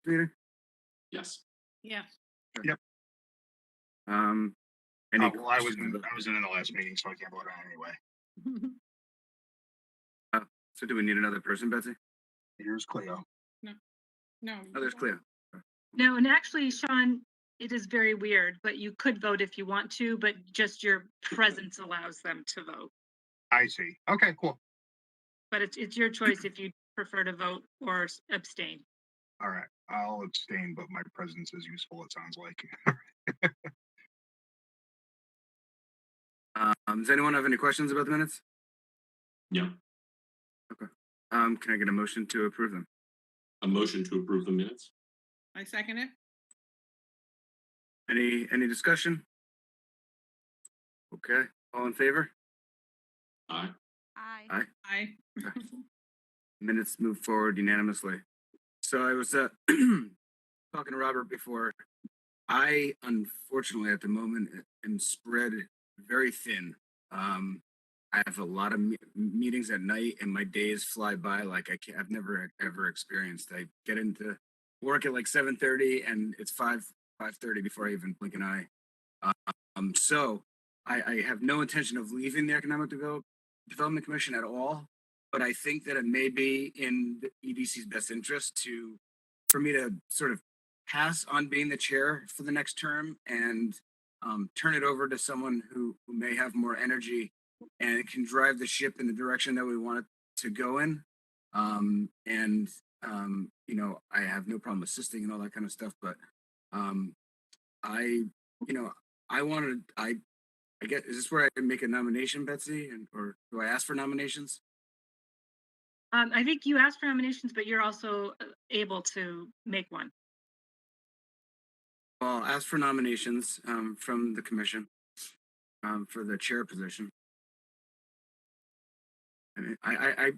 meeting? Yes. Yeah. Yep. Any I wasn't questions? in the last meeting, so I can't vote on it anyway. So do we need another person, Betsy? Here's Cleo. No. Oh, there's Cleo. No, and actually, Sean, it is very weird, but you could vote if you want to, but just your presence allows them to vote. I see. Okay, cool. But it's your choice if you prefer to vote or abstain. All right. I'll abstain, but my presence is useful, it sounds like. Does anyone have any questions about the minutes? Yeah. Okay. Can I get a motion to approve them? A motion to approve the minutes. I second it. Any discussion? Okay. All in favor? Aye. Aye. Aye. Minutes move forward unanimously. So I was talking to Robert before. I unfortunately at the moment am spread very thin. I have a lot of meetings at night, and my days fly by like I've never ever experienced. I get into work at like 7:30, and it's 5:30 before I even blink an eye. So I have no intention of leaving the Economic Development Commission at all. But I think that it may be in the EDC's best interest for me to sort of pass on being the chair for the next term and turn it over to someone who may have more energy and can drive the ship in the direction that we want it to go in. I have no problem assisting and all that kind of stuff, but I guess, is this where I can make a nomination, Betsy, or do I ask for nominations? I think you asked for nominations, but you're also able to make one. Well, I'll ask for nominations from the commission for the chair position. And I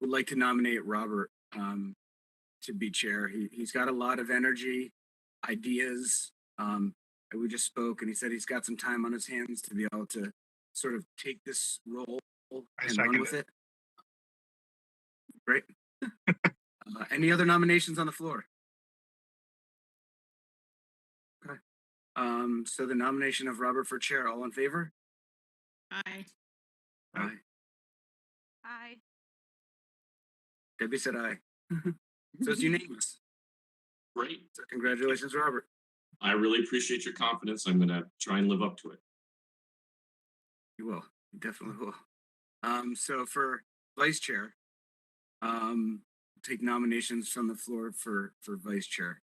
would like to nominate Robert to be chair. He's got a lot of energy, ideas. We just spoke, and he said he's got some time on his hands to be able to sort of take this role and run with it. Great. Any other nominations on the floor? Okay. So the nomination of Robert for chair, all in favor? Aye. Aye. Aye. Debbie said aye. So it's unanimous. Great. So congratulations, Robert. I really appreciate your confidence. I'm going to try and live up to it. You will. You definitely will. So for vice chair, take nominations from the floor for vice chair.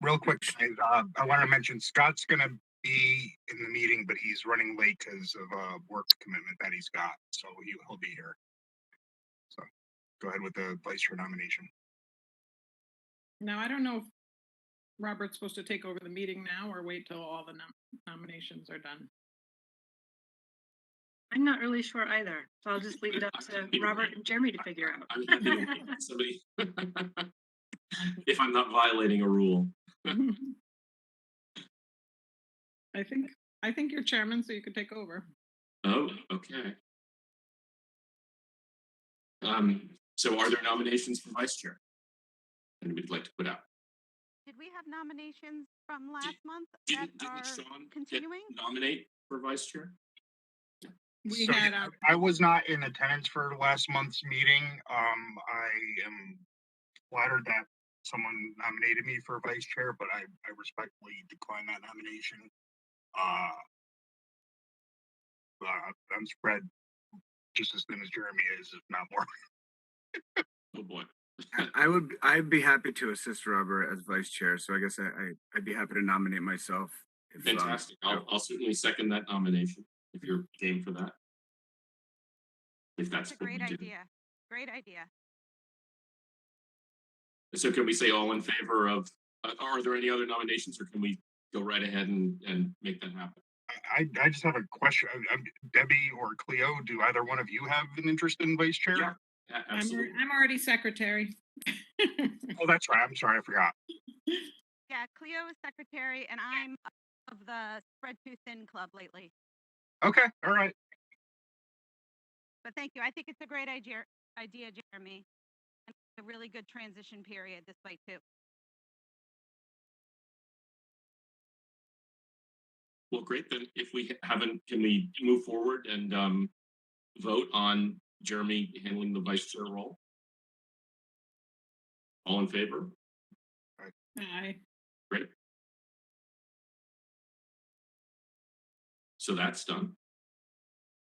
Real quick, I want to mention Scott's going to be in the meeting, but he's running late because of a work commitment that he's got. So he'll be here. So go ahead with the vice chair nomination. Now, I don't know if Robert's supposed to take over the meeting now or wait till all the nominations are done. I'm not really sure either, so I'll just leave it up to Robert and Jeremy to figure out. I'm happy to wait for somebody if I'm not violating a rule. I think you're chairman, so you could take over. Oh, okay. So are there nominations for vice chair? Anybody like to put out? Did we have nominations from last month Didn't that are Sean continuing? Nominate for vice chair? We So, had I was not in attendance for last month's meeting. I am flattered that someone nominated me for vice chair, but I respectfully decline that nomination. I'm spread just as thin as Jeremy is, if not more. Oh boy. I'd be happy to assist Robert as vice chair. So I guess I'd be happy to nominate myself. Fantastic. I'll certainly second that nomination if you're game for that. If that's a great idea. Great idea. So can we say all in favor of, are there any other nominations, or can we go right ahead and make that happen? I just have a question. Debbie or Cleo, do either one of you have an interest in vice chair? Yeah, absolutely. I'm already secretary. Oh, that's right. I'm sorry, I forgot. Yeah, Cleo is secretary, and I'm of the Spread Too Thin Club lately. Okay, all right. But thank you. I think it's a great idea, Jeremy. a really good transition period this way too. Well, great. Then if we haven't, can we move forward and vote on Jeremy handling the vice chair role? All in favor? Aye. Great. So that's done.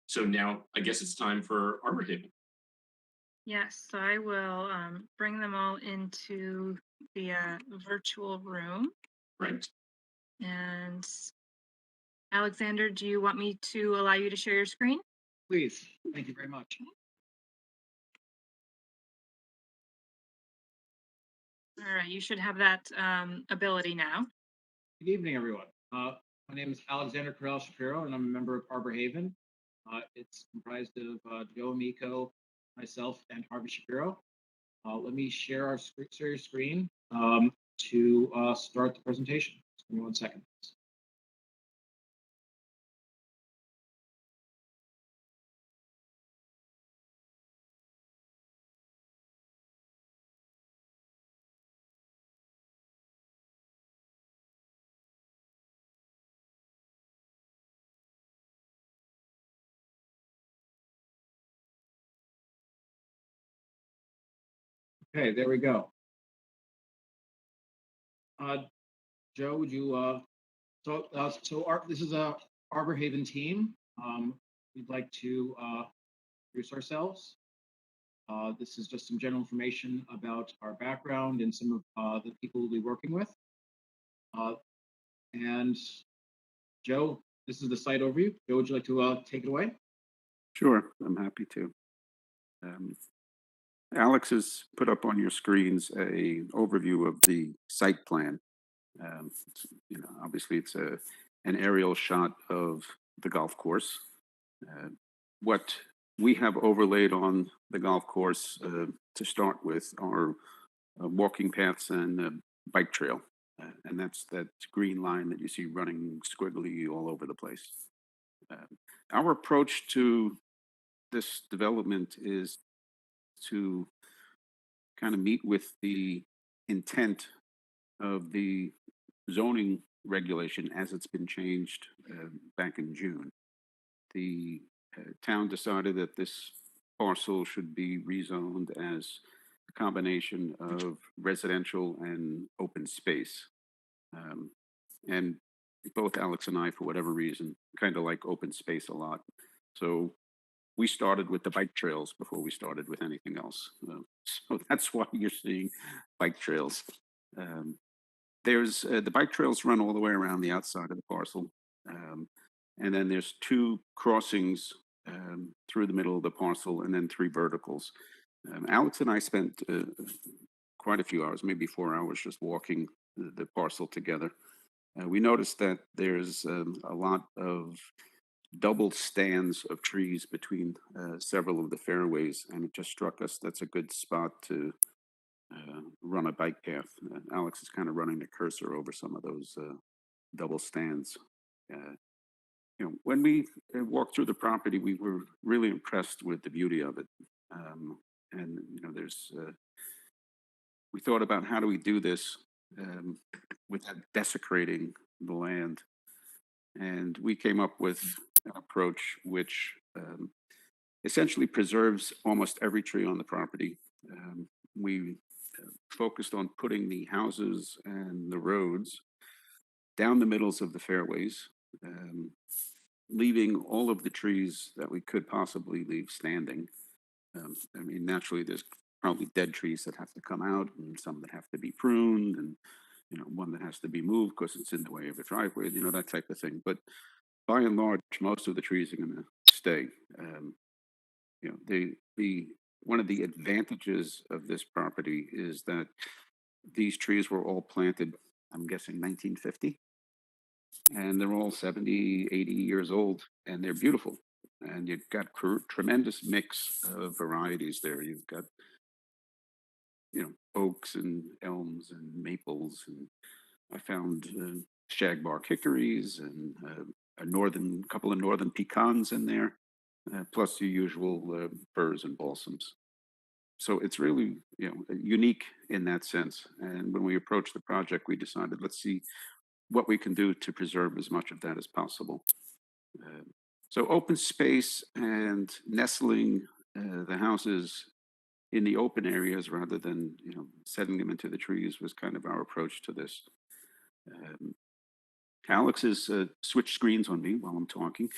So now I guess it's time for Arbor Haven. Yes, so I will bring them all into the virtual room. Right. And Alexander, do you want me to allow you to share your screen? Please, thank you very much. All right, you should have that ability now. Good evening, everyone. My name is Alexander Corral Shapiro, and I'm a member of Arbor Haven. It's comprised of Joe Amico, myself, and Harvey Shapiro. Let me share our screen to start the presentation. Just give me 1 second. Okay, there we go. Joe, would you this is a Arbor Haven team. We'd like to introduce ourselves. This is just some general information about our background and some of the people we'll be working with. And Joe, this is the site overview. Joe, would you like to take it away? Sure, I'm happy to. Alex has put up on your screens a overview of the site plan. Obviously it's an aerial shot of the golf course. What we have overlaid on the golf course to start with are walking paths and bike trail. And that's that green line that you see running squiggly all over the place. Our approach to this development is to kind of meet with the intent of the zoning regulation as it's been changed back in June. The town decided that this parcel should be rezoned as a combination of residential and open space. And both Alex and I, for whatever reason, kind of like open space a lot. So we started with the bike trails before we started with anything else. So that's why you're seeing bike trails. There's the bike trails run all the way around the outside of the parcel. And then there's 2 crossings through the middle of the parcel and then 3 verticals. Alex and I spent quite a few hours, maybe 4 hours, just walking the parcel together. We noticed that there's a lot of double stands of trees between several of the fairways, and it just struck us that's a good spot to run a bike path. Alex is kind of running the cursor over some of those double stands. When we walked through the property, we were really impressed with the beauty of it. And there's we thought about how do we do this without desecrating the land. And we came up with an approach which essentially preserves almost every tree on the property. We focused on putting the houses and the roads down the middles of the fairways, leaving all of the trees that we could possibly leave standing. Naturally, there's probably dead trees that have to come out and some that have to be pruned and one that has to be moved because it's in the way of a driveway, that type of thing. But by and large, most of the trees are going to stay. The one of the advantages of this property is that these trees were all planted, I'm guessing 1950, and they're all 70, 80 years old, and they're beautiful. And you've got tremendous mix of varieties there. You've got oaks and elms and maples, and I found shagbark hickories and a couple of northern pecans in there, plus your usual firs and balsams. So it's really, unique in that sense. And when we approached the project, we decided, let's see what we can do to preserve as much of that as possible. Uh, so open space and nestling the houses in the open areas rather than, setting them into the trees was kind of our approach to this. Alex has switched screens on me while I'm talking.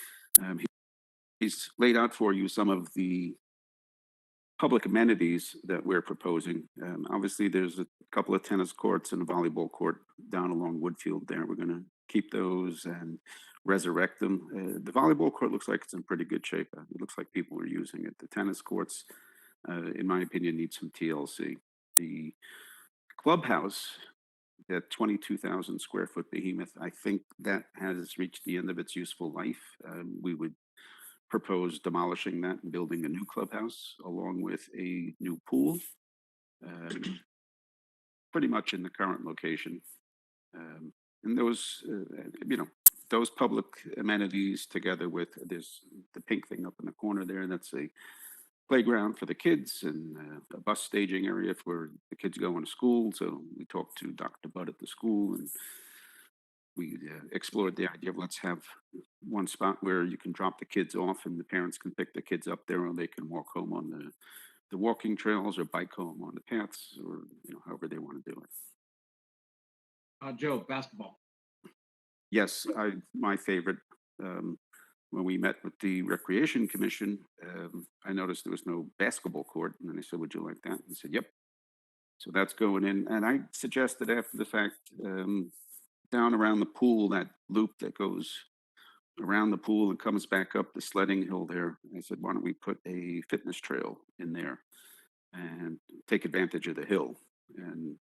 He's laid out for you some of the public amenities that we're proposing. Obviously, there's a couple of tennis courts and a volleyball court down along Woodfield there. We're going to keep those and resurrect them. The volleyball court looks like it's in pretty good shape. It looks like people are using it. The tennis courts, in my opinion, need some TLC. The clubhouse, that 22,000 square foot behemoth, I think that has reached the end of its useful life. We would propose demolishing that and building a new clubhouse along with a new pool, pretty much in the current location. And those, those public amenities together with, there's the pink thing up in the corner there, that's a playground for the kids and a bus staging area for the kids going to school. So we talked to Dr. Budd at the school and we explored the idea of let's have one spot where you can drop the kids off and the parents can pick the kids up there, or they can walk home on the walking trails or bike home on the paths, or however they want to do it. Joe, basketball. Yes, my favorite. When we met with the Recreation Commission, I noticed there was no basketball court, and then they said, "Would you like that?" And I said, "Yep." So that's going in, and I suggested after the fact, down around the pool, that loop that goes around the pool and comes back up the sledding hill there. I said, why don't we put a fitness trail in there and take advantage of the hill? And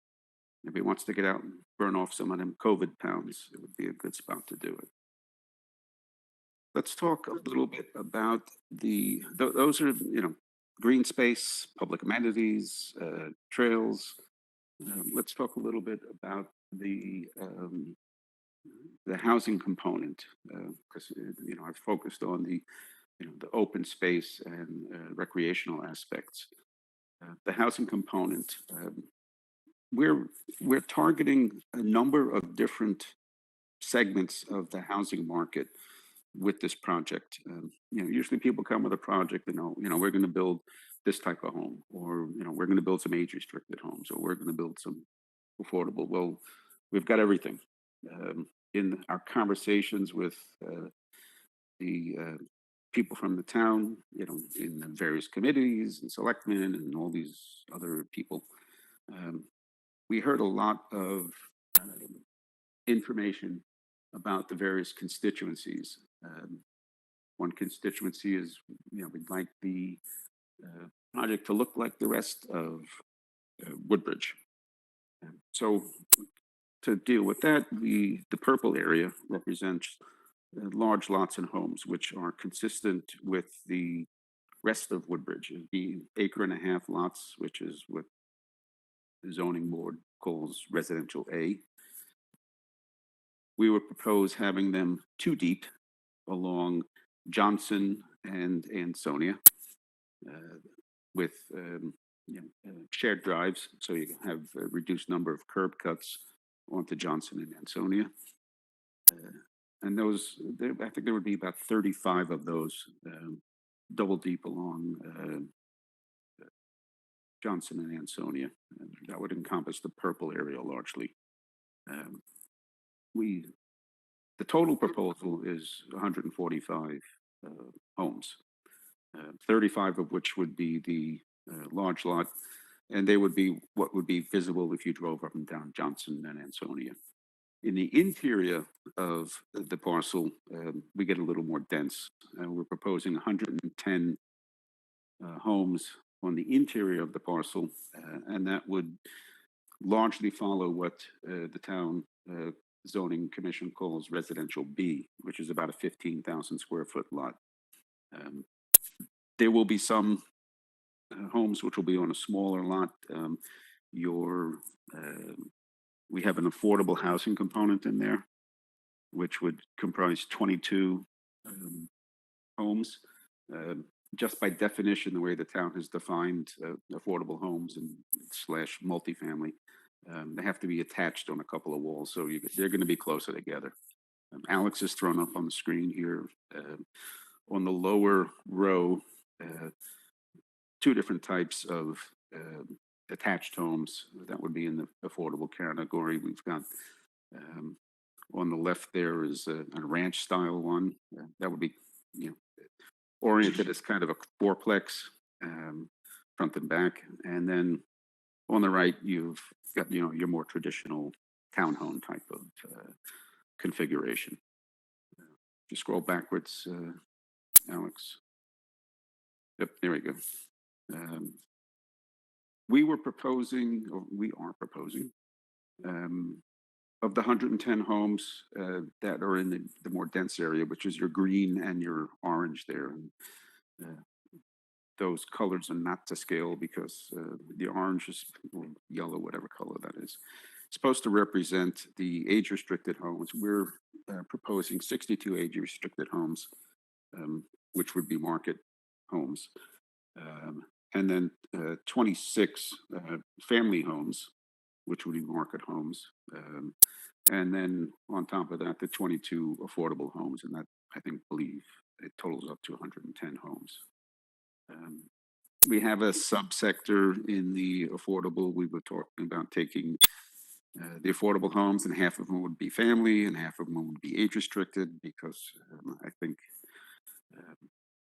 if he wants to get out and burn off some of them COVID pounds, it would be a good spot to do it. Let's talk a little bit about those are, green space, public amenities, trails. Let's talk a little bit about the housing component, because I've focused on the open space and recreational aspects. The housing component, we're targeting a number of different segments of the housing market with this project. Usually people come with a project, we're going to build this type of home, or we're going to build some age restricted homes, or we're going to build some affordable. Well, we've got everything. In our conversations with the people from the town, in the various committees and selectmen and all these other people, we heard a lot of information about the various constituencies. One constituency is, we'd like the project to look like the rest of Woodbridge. So to deal with that, the purple area represents large lots and homes, which are consistent with the rest of Woodbridge. It'd be 1.5 acre lots, which is what the zoning board calls residential A. We would propose having them 2 deep along Johnson and Ansonia, with shared drives, so you can have a reduced number of curb cuts onto Johnson and Ansonia. And those, I think there would be about 35 of those double deep along Johnson and Ansonia. And that would encompass the purple area largely. The total proposal is 145 homes, 35 of which would be the large lot, and they would be what would be visible if you drove up and down Johnson and Ansonia. In the interior of the parcel, we get a little more dense. We're proposing 110 homes on the interior of the parcel, and that would largely follow what the town zoning commission calls residential B, which is about a 15,000 square foot lot. There will be some homes which will be on a smaller lot. We have an affordable housing component in there, which would comprise 22 homes. just by definition, the way the town has defined affordable homes and slash multifamily, they have to be attached on a couple of walls, so they're going to be closer together. Alex is thrown up on the screen here. On the lower row, two different types of attached homes that would be in the affordable category. We've got on the left there is a ranch style one that would be, you know, oriented as kind of a fourplex, front and back, and then on the right you've got, you know, your more traditional townhome type of configuration. If you scroll backwards, Alex. Yep, there we go. We are proposing of the 110 homes that are in the more dense area, which is your green and your orange there. And, those colors are not to scale because the orange is, or yellow, whatever color that is, supposed to represent the age restricted homes. We're proposing 62 age restricted homes, which would be market homes. And then 26 family homes, which would be market homes. And then on top of that, the 22 affordable homes. And that, I believe it totals up to 110 homes. We have a subsector in the affordable. We were talking about taking the affordable homes, and half of them would be family and half of them would be age restricted, because I think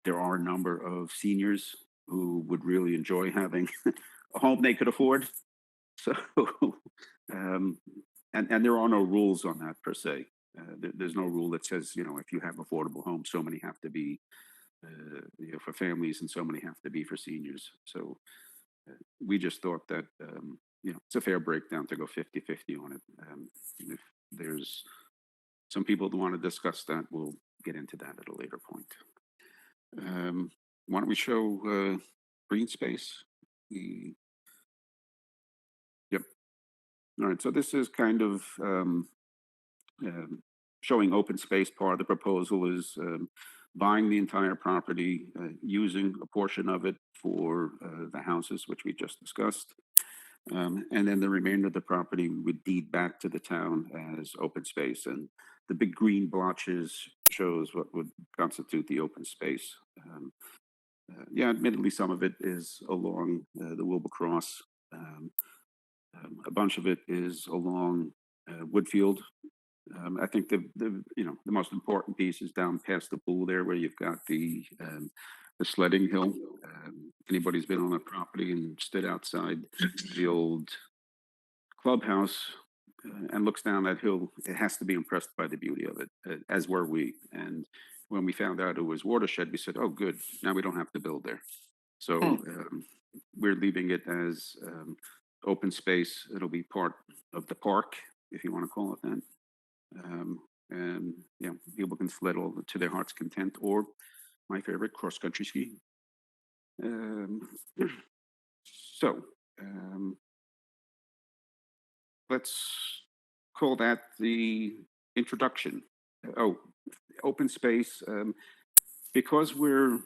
there are a number of seniors who would really enjoy having a home they could afford. So, and there are no rules on that per se. There's no rule that says, you know, if you have affordable homes, so many have to be, you know, for families, and so many have to be for seniors. So we just thought that, you know, it's a fair breakdown to go 50-50 on it. If there's some people who want to discuss that, we'll get into that at a later point. Why don't we show green space? Yep. All right. So this is kind of showing open space. Part of the proposal is buying the entire property, using a portion of it for the houses, which we just discussed. And then the remainder of the property would deed back to the town as open space. And the big green blotches shows what would constitute the open space. Yeah, admittedly, some of it is along the Wilbur Cross. A bunch of it is along Woodfield. I think the you know, the most important piece is down past the pool there, where you've got the sledding hill. Anybody's been on a property and stood outside the old clubhouse and looks down that hill, it has to be impressed by the beauty of it, as were we. And when we found out it was watershed, we said, oh, good, now we don't have to build there. So we're leaving it as open space. It'll be part of the park, if you want to call it that. And yeah, people can sled all to their heart's content, or my favorite, cross-country ski. So let's call that the introduction. Oh, open space. Because we're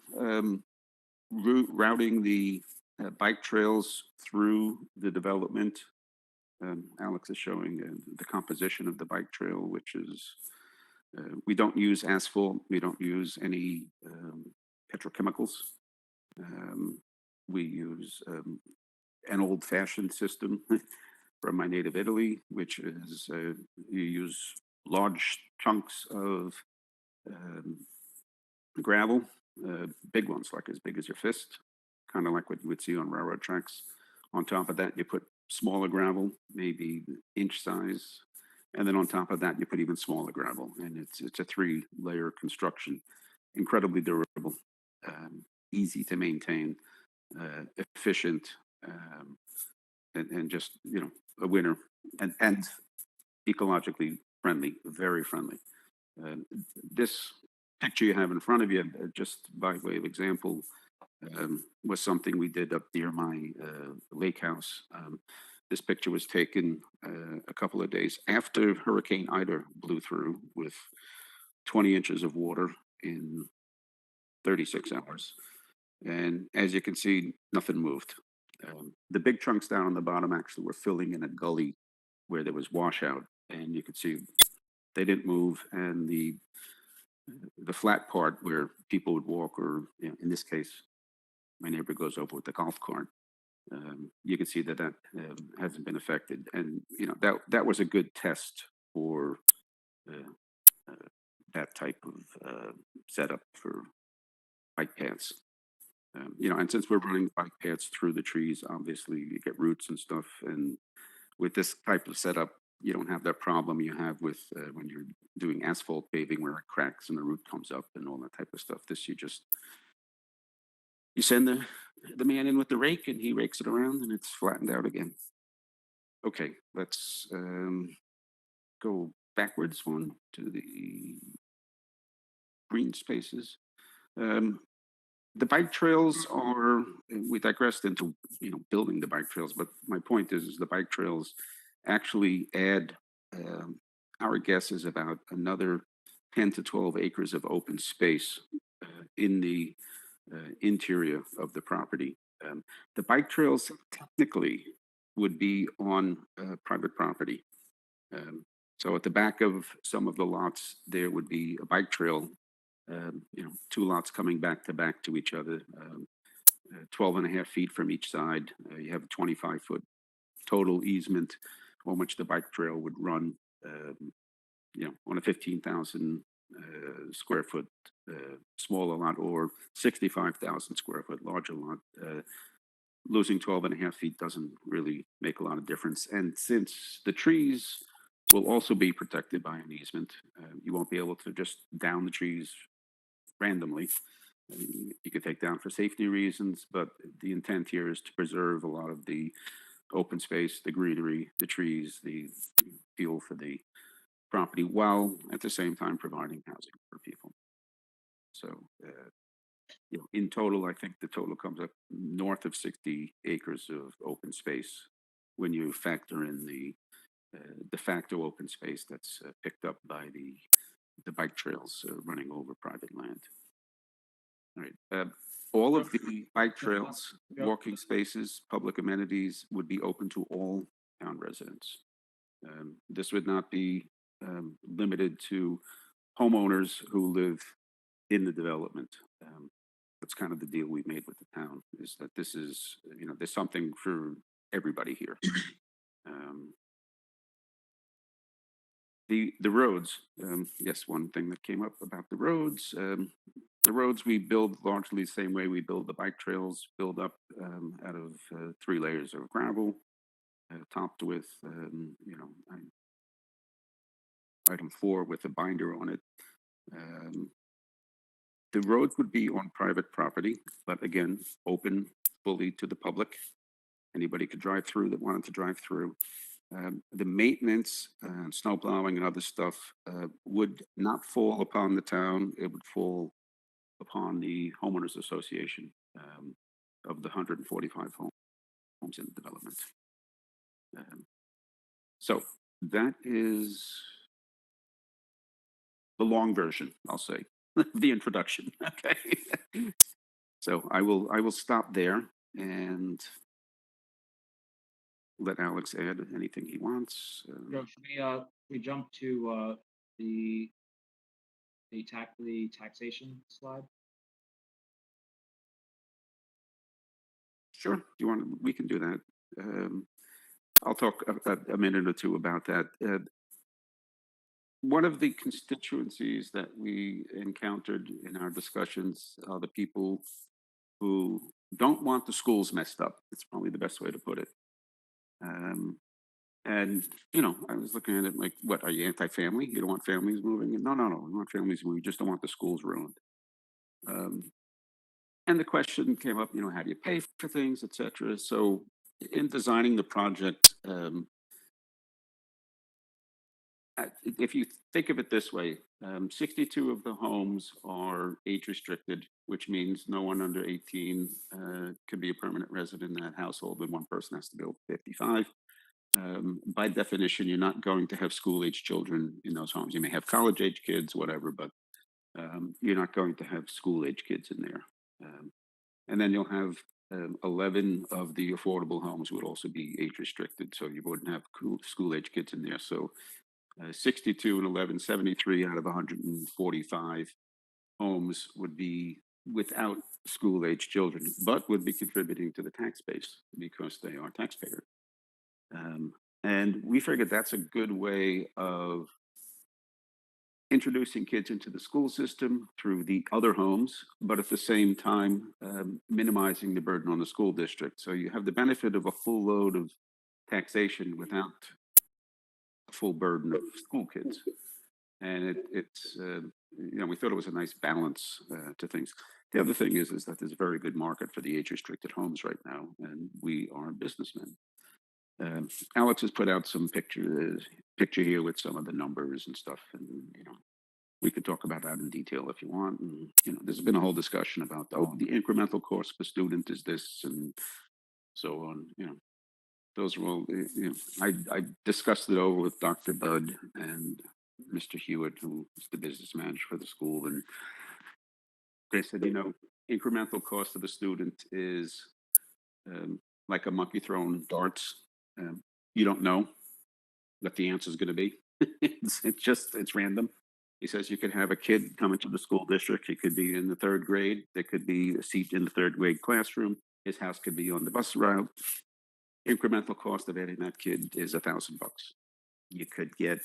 routing the bike trails through the development, Alex is showing the composition of the bike trail, which is, we don't use asphalt, we don't use any petrochemicals. We use an old-fashioned system from my native Italy, which is you use large chunks of gravel, big ones, like as big as your fist, kind of like what you would see on railroad tracks. On top of that, you put smaller gravel, maybe inch size, and then on top of that, you put even smaller gravel, and it's a 3-layer construction, incredibly durable, easy to maintain, efficient, and just, you know, a winner, and ecologically friendly, very friendly. This picture you have in front of you, just by way of example, was something we did up near my lake house. This picture was taken a couple of days after Hurricane Ida blew through with 20 inches of water in 36 hours. And as you can see, nothing moved. The big chunks down on the bottom actually were filling in a gully where there was washout, and you could see they didn't move. And the flat part where people would walk, or in this case, my neighbor goes over with the golf cart. You can see that hasn't been affected, and that was a good test for uh, uh, that type of setup for bike paths. And since we're running bike paths through the trees, obviously you get roots and stuff. And with this type of setup, you don't have that problem you have with when you're doing asphalt paving where it cracks and the root comes up and all that type of stuff. This you send the man in with the rake and he rakes it around and it's flattened out again. Okay, let's go backwards one to the green spaces. The bike trails are, we digressed into, building the bike trails, but my point is the bike trails actually add, our guess is about another 10 to 12 acres of open space in the interior of the property. The bike trails technically would be on private property. So at the back of some of the lots, there would be a bike trail, two lots coming back to each other, 12 and a half feet from each side. You have a 25-foot total easement on which the bike trail would run, on a 15,000 square foot smaller lot or 65,000 square foot larger lot. Losing 12 and a half feet doesn't really make a lot of difference. And since the trees will also be protected by an easement, you won't be able to just down the trees randomly. You could take down for safety reasons, but the intent here is to preserve a lot of the open space, the greenery, the trees, the feel for the property, while at the same time providing housing for people. So, in total, I think the total comes up north of 60 acres of open space when you factor in the de facto open space that's picked up by the bike trails running over private land. All right. All of the bike trails, walking spaces, public amenities would be open to all town residents. This would not be limited to homeowners who live in the development. That's kind of the deal we made with the town, is that this is, there's something for everybody here. The roads, yes, one thing that came up about the roads, we build largely the same way we build the bike trails, build up out of 3 layers of gravel, topped with, item 4 with a binder on it. The roads would be on private property, but again, open fully to the public. Anybody could drive through that wanted to drive through. The maintenance, snow plowing and other stuff would not fall upon the town. It would fall upon the homeowners association of the 145 homes in the development. So that is the long version, I'll say, the introduction. Okay. So I will stop there and let Alex add anything he wants. Joe, should we jump to the taxation slide? Sure. We can do that. I'll talk a minute or two about that. One of the constituencies that we encountered in our discussions are the people who don't want the schools messed up. It's probably the best way to put it. And, I was looking at it like, what, are you anti-family? You don't want families moving? No. We want families moving. We just don't want the schools ruined. And the question came up, how do you pay for things, et cetera. So in designing the project, if you think of it this way, 62 of the homes are age restricted, which means no one under 18 can be a permanent resident in that household, and one person has to be over 55. By definition, you're not going to have school age children in those homes. You may have college age kids, whatever, but you're not going to have school age kids in there. And then you'll have 11 of the affordable homes would also be age restricted, so you wouldn't have school age kids in there. So 62 and 11, 73 out of 145 homes would be without school age children, but would be contributing to the tax base because they are taxpayers. And we figured that's a good way of introducing kids into the school system through the other homes, but at the same time, minimizing the burden on the school district. So you have the benefit of a full load of taxation without a full burden of school kids. And we thought it was a nice balance to things. The other thing is that there's a very good market for the age restricted homes right now, and we are businessmen. Alex has put out some picture here with some of the numbers and stuff, and we could talk about that in detail if you want. And there's been a whole discussion about the incremental cost per student is this and so on. Those are all. I discussed it over with Dr. Budd and Mr. Hewitt, who is the business manager for the school, and they said, incremental cost of the student is like a monkey throwing darts. You don't know what the answer is going to be. it's random. He says you could have a kid come into the school district. He could be in the third grade. There could be a seat in the third grade classroom. His house could be on the bus route. Incremental cost of adding that kid is $1,000. You could get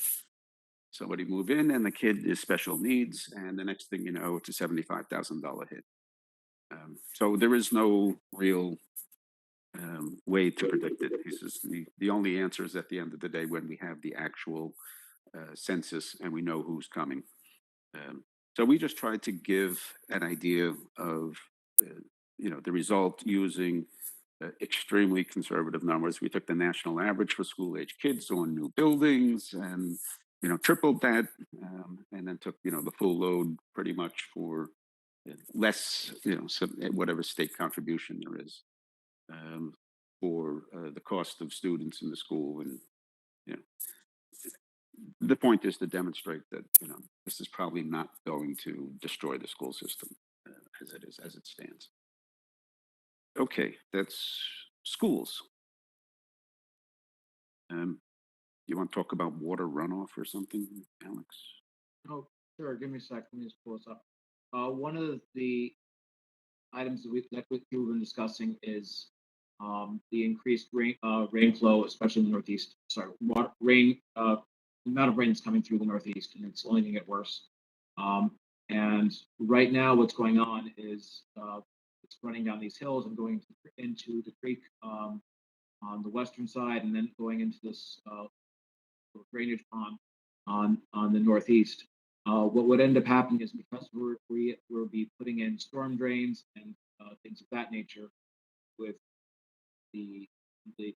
somebody move in and the kid is special needs, and the next thing you know, it's a $75,000 hit. So there is no real way to predict it. He says the only answer is at the end of the day when we have the actual census and we know who's coming. So we just tried to give an idea of the result using extremely conservative numbers. We took the national average for school age kids on new buildings and tripled that, and then took the full load pretty much for less whatever state contribution there is for the cost of students in the school. And the point is to demonstrate that this is probably not going to destroy the school system as it stands. Okay, that's schools. You want to talk about water runoff or something, Alex? Oh, sure. Give me a sec. Let me just pull this up. One of the items that we've been discussing is the increased rainflow, especially in the Northeast. Sorry, the amount of rain that's coming through the Northeast, and it's only going to get worse. And right now, what's going on is it's running down these hills and going into the creek on the western side, and then going into this drainage pond on the northeast. What would end up happening is because we'll be putting in storm drains and things of that nature with the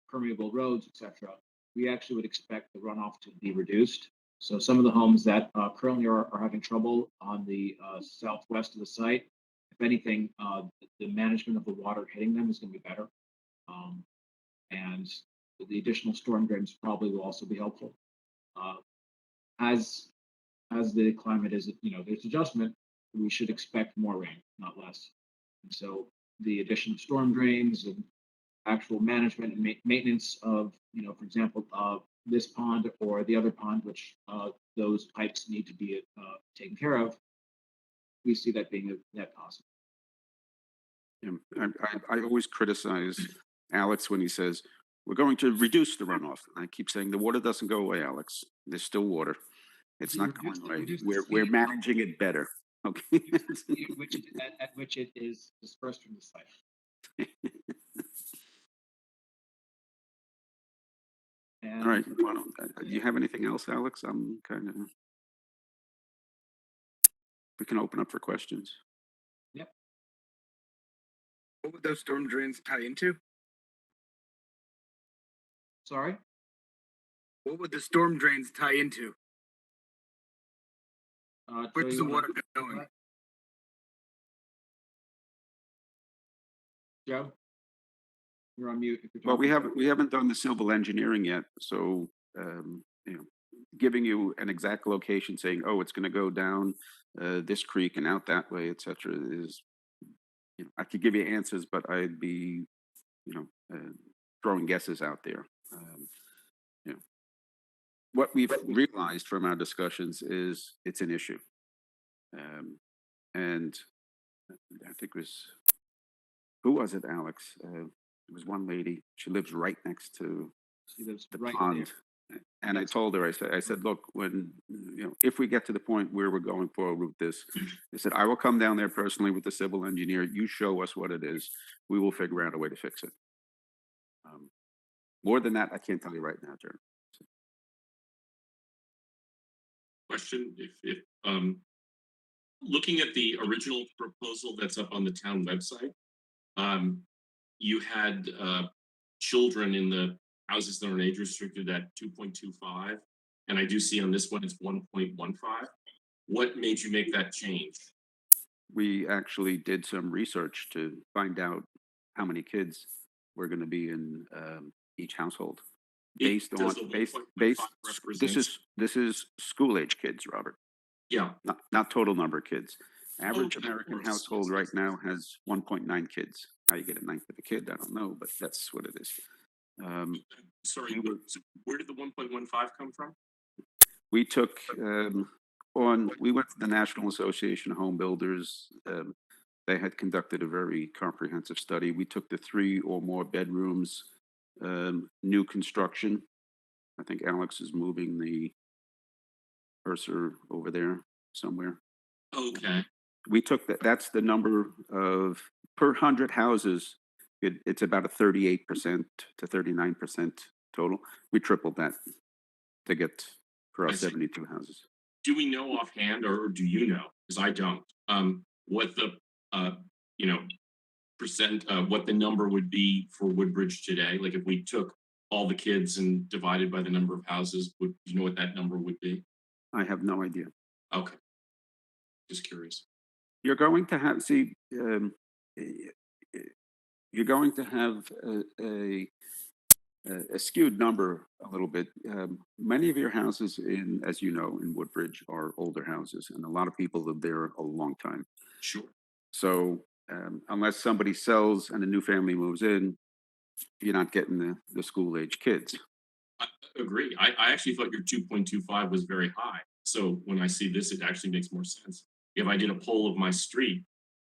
permeable roads, etc., we actually would expect the runoff to be reduced. So some of the homes that currently are having trouble on the southwest of the site, if anything, the management of the water hitting them is going to be better. And the additional storm drains probably will also be helpful. As the climate is, there's adjustment, we should expect more rain, not less. And so the addition of storm drains and actual management and maintenance of, for example, this pond or the other pond, which those pipes need to be taken care of, we see that being a net positive. Yeah, I always criticize Alex when he says, we're going to reduce the runoff. I keep saying the water doesn't go away, Alex. There's still water. It's not going away. We're managing it better. Okay. At which it is dispersed from the site. All right. Well, do you have anything else, Alex? We can open up for questions. Yep. What would those storm drains tie into? Sorry? What would the storm drains tie into? Where's the water going? Joe, you're on mute. Well, we haven't done the civil engineering yet, so giving you an exact location, saying, "Oh, it's going to go down this creek and out that way," etc., is I could give you answers, but I'd be, throwing guesses out there. You know, what we've realized from our discussions is it's an issue. And I think it was, who was it, Alex? It was one lady. She lives right next to She lives the right pond. there. And I told her, I said, look, when, if we get to the point where we're going forward with this, I said, I will come down there personally with the civil engineer. You show us what it is. We will figure out a way to fix it. More than that, I can't tell you right now, Jerry. Question, if looking at the original proposal that's up on the town website, you had children in the houses that are age restricted at 2.25, and I do see on this one it's 1.15. What made you make that change? We actually did some research to find out how many kids were going to be in each household. Based Does on the 1.15 represent? this is school age kids, Robert. Yeah. Not total number of kids. Average Okay, of American course. household Yes, right yes. now has 1.9 kids. How you get a ninth of a kid, I don't know, but that's what it is. Sorry, we were- so where did the 1.15 come from? We took we went to the National Association of Home Builders. They had conducted a very comprehensive study. We took the 3 or more bedrooms, new construction. I think Alex is moving the cursor over there somewhere. Okay. We took that, that's the number of per 100 houses. It's about a 38% to 39% total. We tripled that to get for our I see. 72 houses. Do we know offhand, or do you know? Because I don't. What the percent, what the number would be for Woodbridge today? Like if we took all the kids and divided by the number of houses, would you know what that number would be? I have no idea. Okay. Just curious. You're going to have, see, you're going to have a skewed number a little bit. Many of your houses as you know, in Woodbridge are older houses, and a lot of people live there a long time. Sure. So unless somebody sells and a new family moves in, you're not getting the school age kids. I agree. I actually thought your 2.25 was very high. So when I see this, it actually makes more sense. If I did a poll of my street,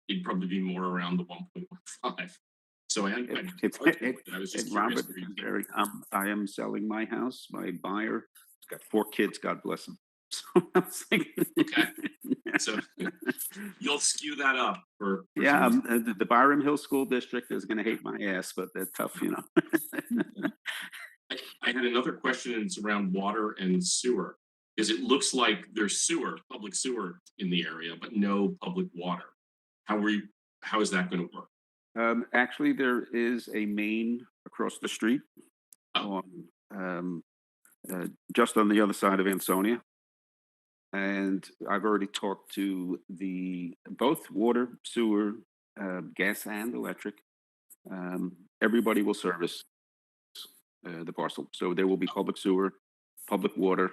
it'd probably be more around the 1.15. So I was just curious. Robert, I am selling my house. My buyer has got 4 kids. God bless him. So I was thinking, Okay. So you'll skew that up for yeah, the Byram Hill School District is going to hate my ass, but they're tough, I had another question, and it's around water and sewer. Because it looks like there's public sewer in the area, but no public water. How is that going to work? Actually, there is a main across the street, Oh. just on the other side of Ansonia. And I've already talked to both water, sewer, gas, and electric. Everybody will service the parcel, so there will be public sewer, public water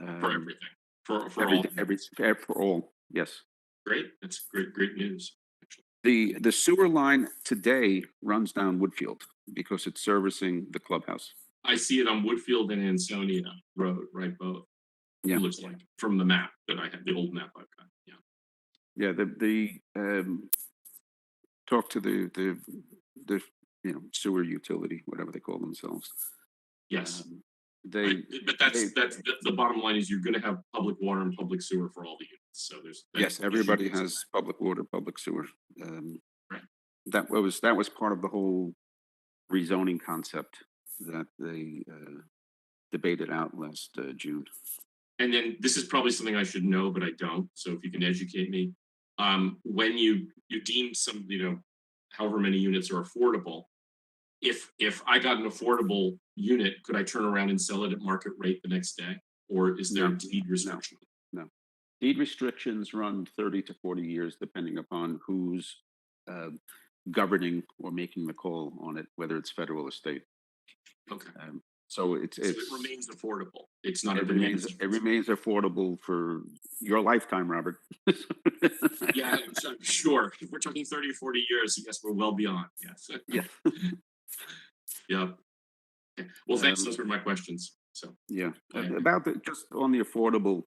For everything. For for all. Yes. Great. That's great news. Actually. The sewer line today runs down Woodfield because it's servicing the clubhouse. I see it on Woodfield and Ansonia Road, right? Both. Yeah. It looks like from the map that I have, the old map I've got. Yeah. Yeah. Talk to the sewer utility, whatever they call themselves. Yes. But that's the bottom line is you're going to have public water and public sewer for all the units. So yes, everybody has public water, public sewer. Right. That was part of the whole rezoning concept that they debated out last June. And then this is probably something I should know, but I don't. So if you can educate me, when you deem some, however many units are affordable, if I got an affordable unit, could I turn around and sell it at market rate the next day? Or is there a deed restriction? No. Deed restrictions run 30 to 40 years, depending upon who's governing or making the call on it, whether it's federal or state. Okay. So So it remains affordable. It's not a it demand. remains, it remains affordable for your lifetime, Robert. Yeah, I'm sure. If we're talking 30 or 40 years, yes, we're well beyond. Yes. Yeah. Yeah. Okay. Well, thanks. Um, Those were my questions. So, Yeah, Yeah. about the, just on the affordable,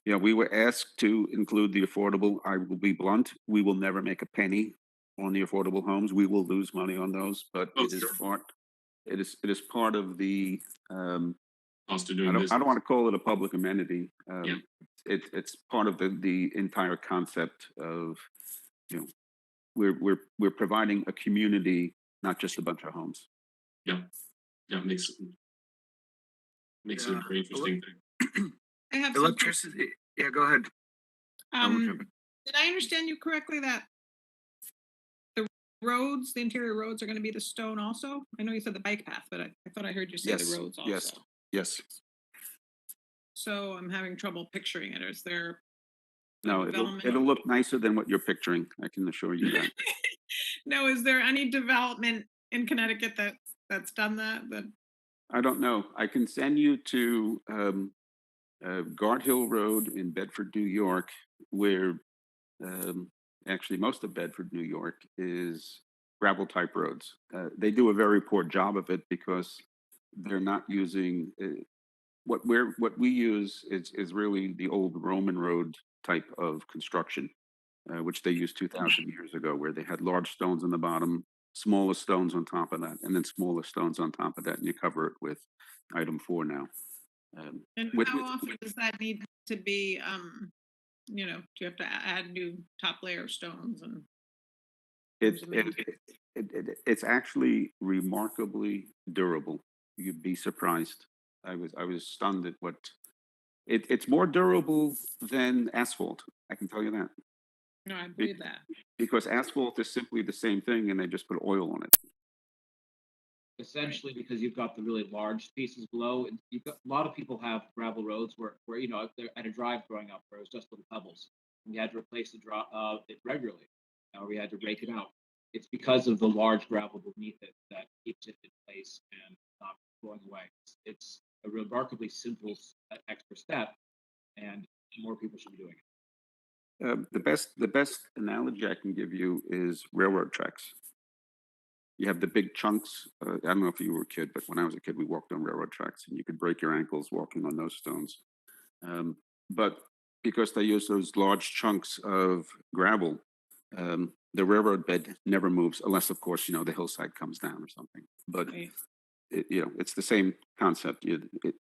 yeah, we were asked to include the affordable. I will be blunt, we will never make a penny on the affordable homes. We will lose money on those, but Oh, it is sure. part, it is part of the, Cost of I doing don't business. want to call it a public amenity. Yeah. It's part of the entire concept of, you know, we're providing a community, not just a bunch of homes. Yeah. Yeah. Makes it a very interesting thing. I have some Electricity. Yeah, go ahead. I will jump in. Did I understand you correctly that the roads, the interior roads are gonna be the stone also? I know you said the bike path, but I thought I heard you say the Yes, roads yes, also. yes. So I'm having trouble picturing it. Is there a No, development? it'll look nicer than what you're picturing. I can assure you that. No, is there any development in Connecticut that's done that? I don't know. I can send you to Garth Hill Road in Bedford, New York, where um, actually most of Bedford, New York is gravel type roads. They do a very poor job of it because they're not using what we use is really the old Roman road type of construction, which they used 2,000 years ago, where they had large stones on the bottom, smaller stones on top of that, and then smaller stones on top of that, and you cover it with item 4 now. And With, how with, often does that need to be, do you have to add new top layer of stones and? it, terms of it, maintenance? it's actually remarkably durable. You'd be surprised. I was stunned at what it's more durable than asphalt. I can tell you that. No, I believe that. Because asphalt is simply the same thing and they just put oil on it. Essentially, because you've got the really large pieces below, and you've got, a lot of people have gravel roads where you know, if they're at a drive growing up where it was just little pebbles, and you had to replace it regularly, or we had to rake it out. It's because of the large gravel beneath it that keeps it in place and not going away. It's a remarkably simple extra step, and more people should be doing it. The best analogy I can give you is railroad tracks. You have the big chunks. I don't know if you were a kid, but when I was a kid, we walked on railroad tracks, and you could break your ankles walking on those stones. But because they use those large chunks of gravel, the railroad bed never moves, unless, of course, you know, the hillside comes down or something. But Right. you know, it's the same concept. The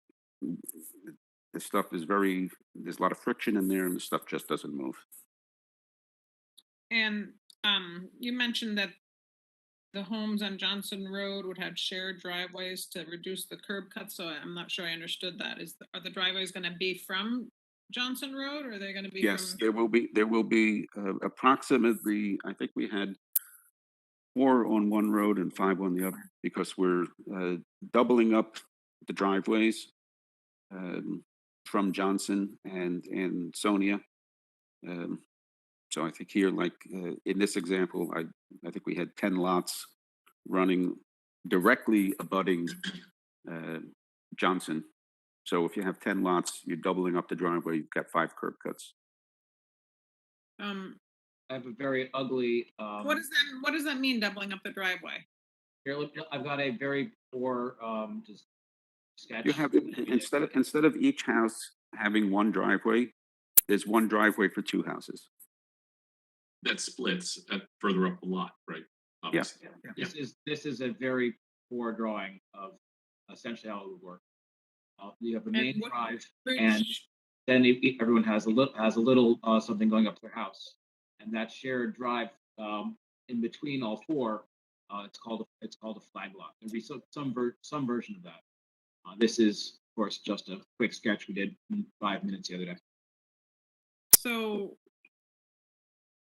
stuff is there's a lot of friction in there, and the stuff just doesn't move. And you mentioned that the homes on Johnson Road would have shared driveways to reduce the curb cut. So I'm not sure I understood that. Are the driveways going to be from Johnson Road, or are they going to be Yes, from? there will be approximately, I think we had 4 on one road and 5 on the other, because we're doubling up the driveways from Johnson and Sonia. So I think here, like in this example, I think we had 10 lots running directly abutting Johnson. So if you have 10 lots, you're doubling up the driveway, you've got 5 curb cuts. Um, I have a very ugly. what does that mean, doubling up the driveway? Here, I've got a very poor just sketch. You have, instead of each house having one driveway, there's one driveway for 2 houses. That splits further up the lot, right? Obviously. Yeah. This is a very poor drawing of essentially how it would work. You have a main drive, and then everyone has a little something going up to their house, and that shared drive in between all 4. It's called a flag lot. There'll be some version of that. This is, of course, just a quick sketch we did in 5 minutes the other day. So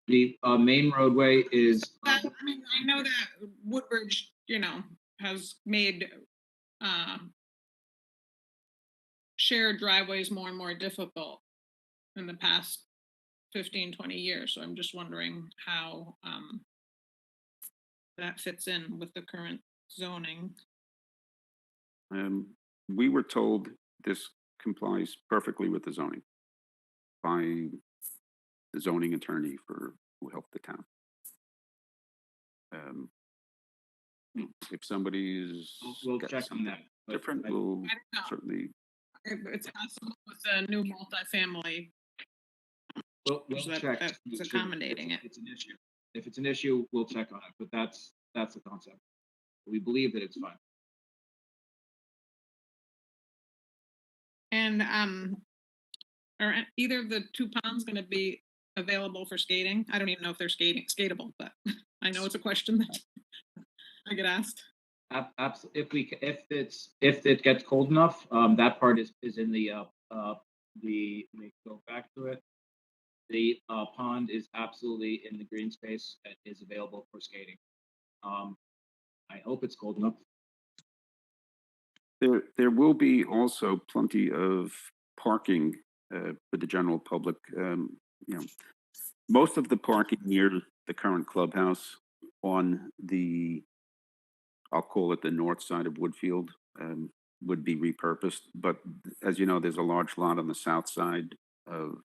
The main roadway is. I mean, I know that Woodbridge, has made shared driveways more and more difficult in the past 15, 20 years. So I'm just wondering how that fits in with the current zoning. We were told this complies perfectly with the zoning by the zoning attorney who helped the town. If somebody's We'll got check on something that. but different, I- we'll I don't know. certainly. It's possible with a new multifamily. We'll that- check. to that's make sure that accommodating it. It's an issue. If it's an issue, we'll check on it, but that's the concept. We believe that it's fine. And are either of the two ponds going to be available for skating? I don't even know if they're skatable, but I know it's a question that I get asked. If it gets cold enough, that part is in let me go back to it. The pond is absolutely in the green space that is available for skating. I hope it's cold enough. There will be also plenty of parking for the general public. You know, most of the parking near the current clubhouse on the, I'll call it the north side of Woodfield, would be repurposed. But as you know, there's a large lot on the south side of,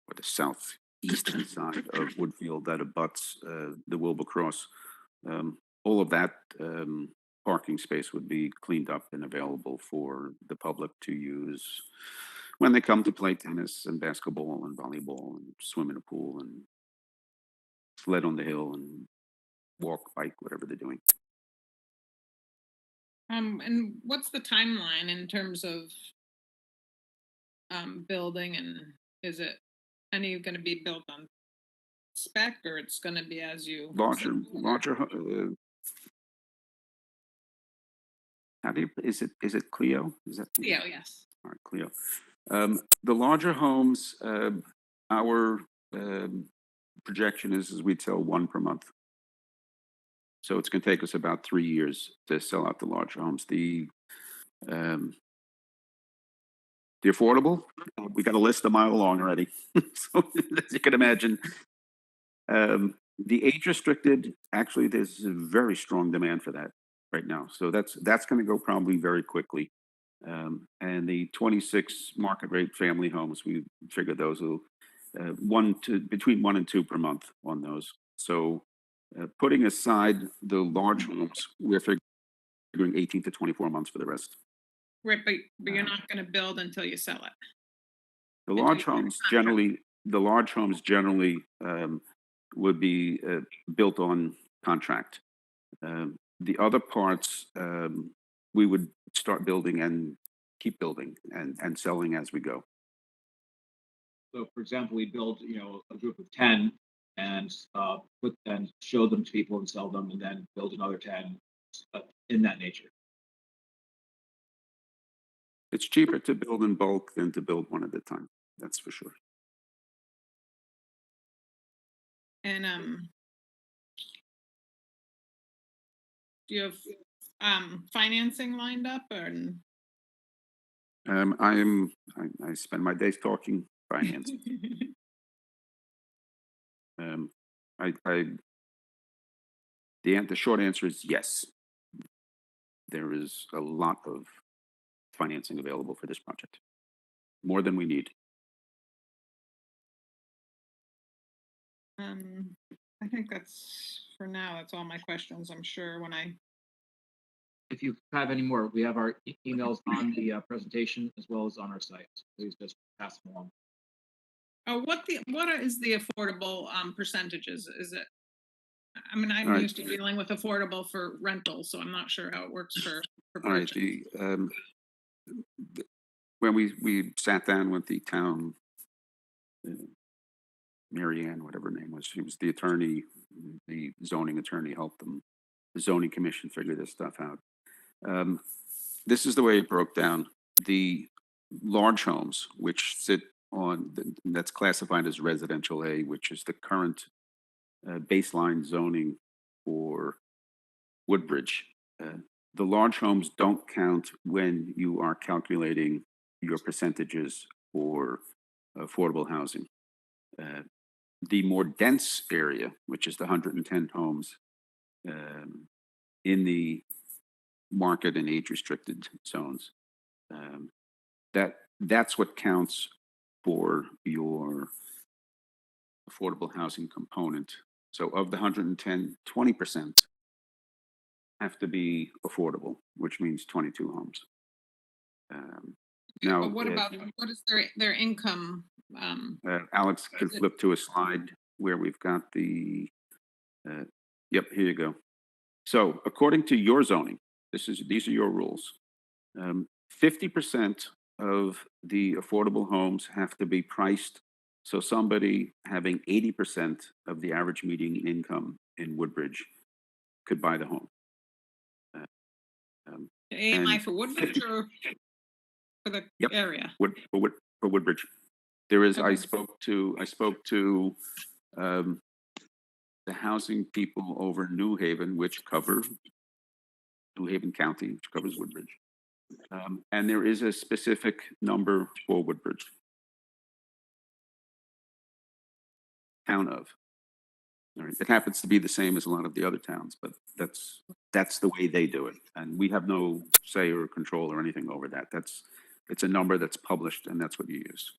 or the southeastern side of Woodfield that abuts the Wilbur Cross. All of that parking space would be cleaned up and available for the public to use when they come to play tennis and basketball and volleyball and swim in a pool and sled on the hill and walk, bike, whatever they're doing. And what's the timeline in terms of building, and is it any going to be built on spec, or it's going to be as you Larger. How do you, is it Clio? Is that? Yeah, yes. All right, Clio. The larger homes, our projection is we'd sell one per month. So it's going to take us about 3 years to sell out the large homes. The affordable, we got a list a mile long already. So as you can imagine, the age restricted, actually, there's a very strong demand for that right now. So that's going to go probably very quickly. And the 26 market rate family homes, we figure those will between 1 and 2 per month on those. So putting aside the large homes, we're figuring 18 to 24 months for the rest. Right, but you're not going to build until you sell it. The Until large you sign a homes contract. generally would be built on contract. The other parts we would start building and keep building and selling as we go. So, for example, we build, a group of 10 and show them to people and sell them, and then build another 10 in that nature. It's cheaper to build in bulk than to build one at a time. That's for sure. And do you have financing lined up, or? I spend my days talking finance. The short answer is yes. There is a lot of financing available for this project, more than we need. I think that's for now. That's all my questions. I'm sure when I. If you have any more, we have our emails on the presentation as well as on our site. So please just pass them along. Oh, what is the affordable percentages? Is it? I mean, I'm All right. used to dealing with affordable for rental, so I'm not sure how it works for All right. purchase. When we sat down with the town, Mary Ann, whatever her name was, she was the attorney, the zoning attorney helped them. The zoning commission figure this stuff out. This is the way it broke down. The large homes, which sit on, that's classified as residential A, which is the current baseline zoning for Woodbridge. The large homes don't count when you are calculating your percentages for affordable housing. The more dense area, which is the 110 homes in the market and age restricted zones. Um, that's what counts for your affordable housing component. So of the 110, 20% have to be affordable, which means 22 homes. Yeah, Now, but what about, what is their income? Alex can is it- flip to a slide where we've got the, yep, here you go. So according to your zoning, these are your rules. 50% of the affordable homes have to be priced. So somebody having 80% of the average median income in Woodbridge could buy the home. AMI and for Woodbridge 50 or for the Yep. area? For Woodbridge. There is, I Okay. spoke to the housing people over New Haven, which cover New Haven County, which covers Woodbridge. And there is a specific number for Woodbridge. Town of. All right. It happens to be the same as a lot of the other towns, but that's the way they do it. And we have no say or control or anything over that. It's a number that's published and that's what you use.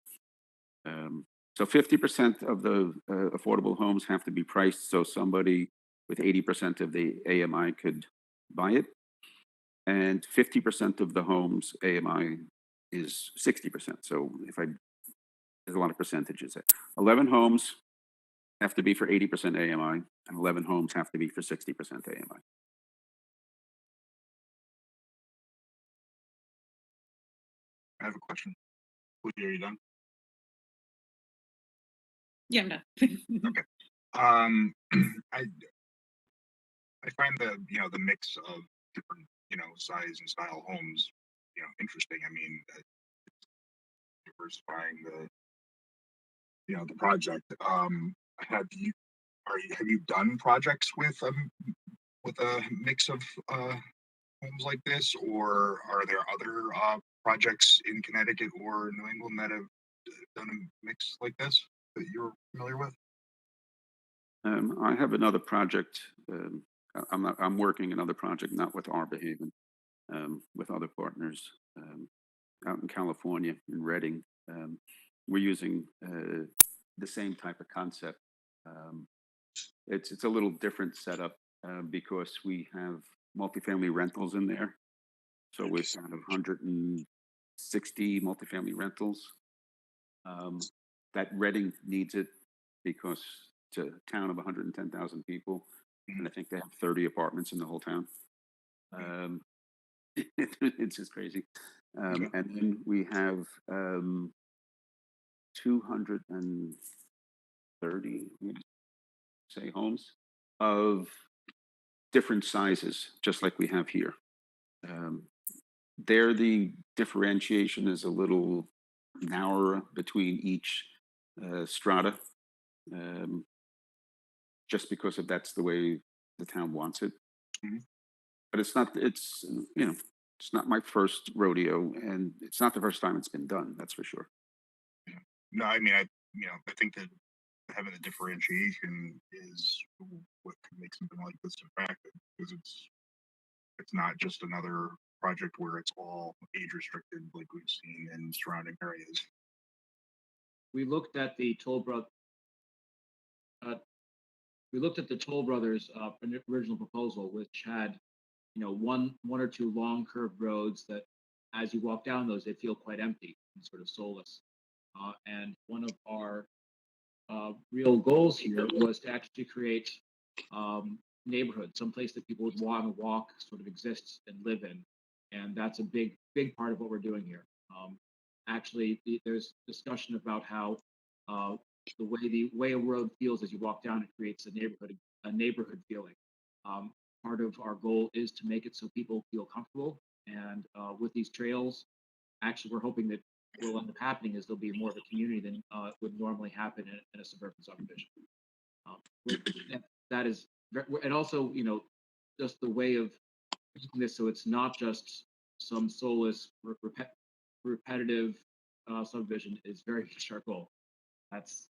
So 50% of the affordable homes have to be priced so somebody with 80% of the AMI could buy it. And 50% of the homes AMI is 60%. So there's a lot of percentages there. 11 homes have to be for 80% AMI and 11 homes have to be for 60% AMI. I have a question. Woody, are you done? Yeah, I'm done. Um, I find the mix of different, size and style homes, interesting. I mean, diversifying the project. Have you done projects with a mix of homes like this, or are there other projects in Connecticut or New England that have done a mix like this that you're familiar with? I have another project. I'm working another project, not with Arbor Haven, with other partners out in California, in Redding. We're using the same type of concept. It's a little different setup because we have multifamily rentals in there. So we've got 160 multifamily rentals. That Reading needs it because it's a town of 110,000 people, and I think they have 30 apartments in the whole town. It's just crazy. And then we have 230, say, homes of different sizes, just like we have here. There, the differentiation is a little narrower between each strata, just because of that's the way the town wants it. But it's not my first rodeo, and it's not the first time it's been done. That's for sure. No, I mean, I think that having the differentiation is what can make something like this attractive, because it's not just another project where it's all age restricted like we've seen in surrounding areas. We looked at the Toll Brothers. We looked at the Toll Brothers original proposal, which had, one or two long curved roads that, as you walk down those, they feel quite empty and sort of soulless. And one of our real goals here was to actually create neighborhood, someplace that people would want to walk, sort of exist and live in. And that's a big part of what we're doing here. Actually, there's discussion about how the way a road feels as you walk down, it creates a neighborhood feeling. Part of our goal is to make it so people feel comfortable. And with these trails, actually, we're hoping that what will end up happening is there'll be more of a community than would normally happen in a suburban subdivision. That is, and also, just the way of making this so it's not just some soulless, repetitive subdivision is very much our goal. That's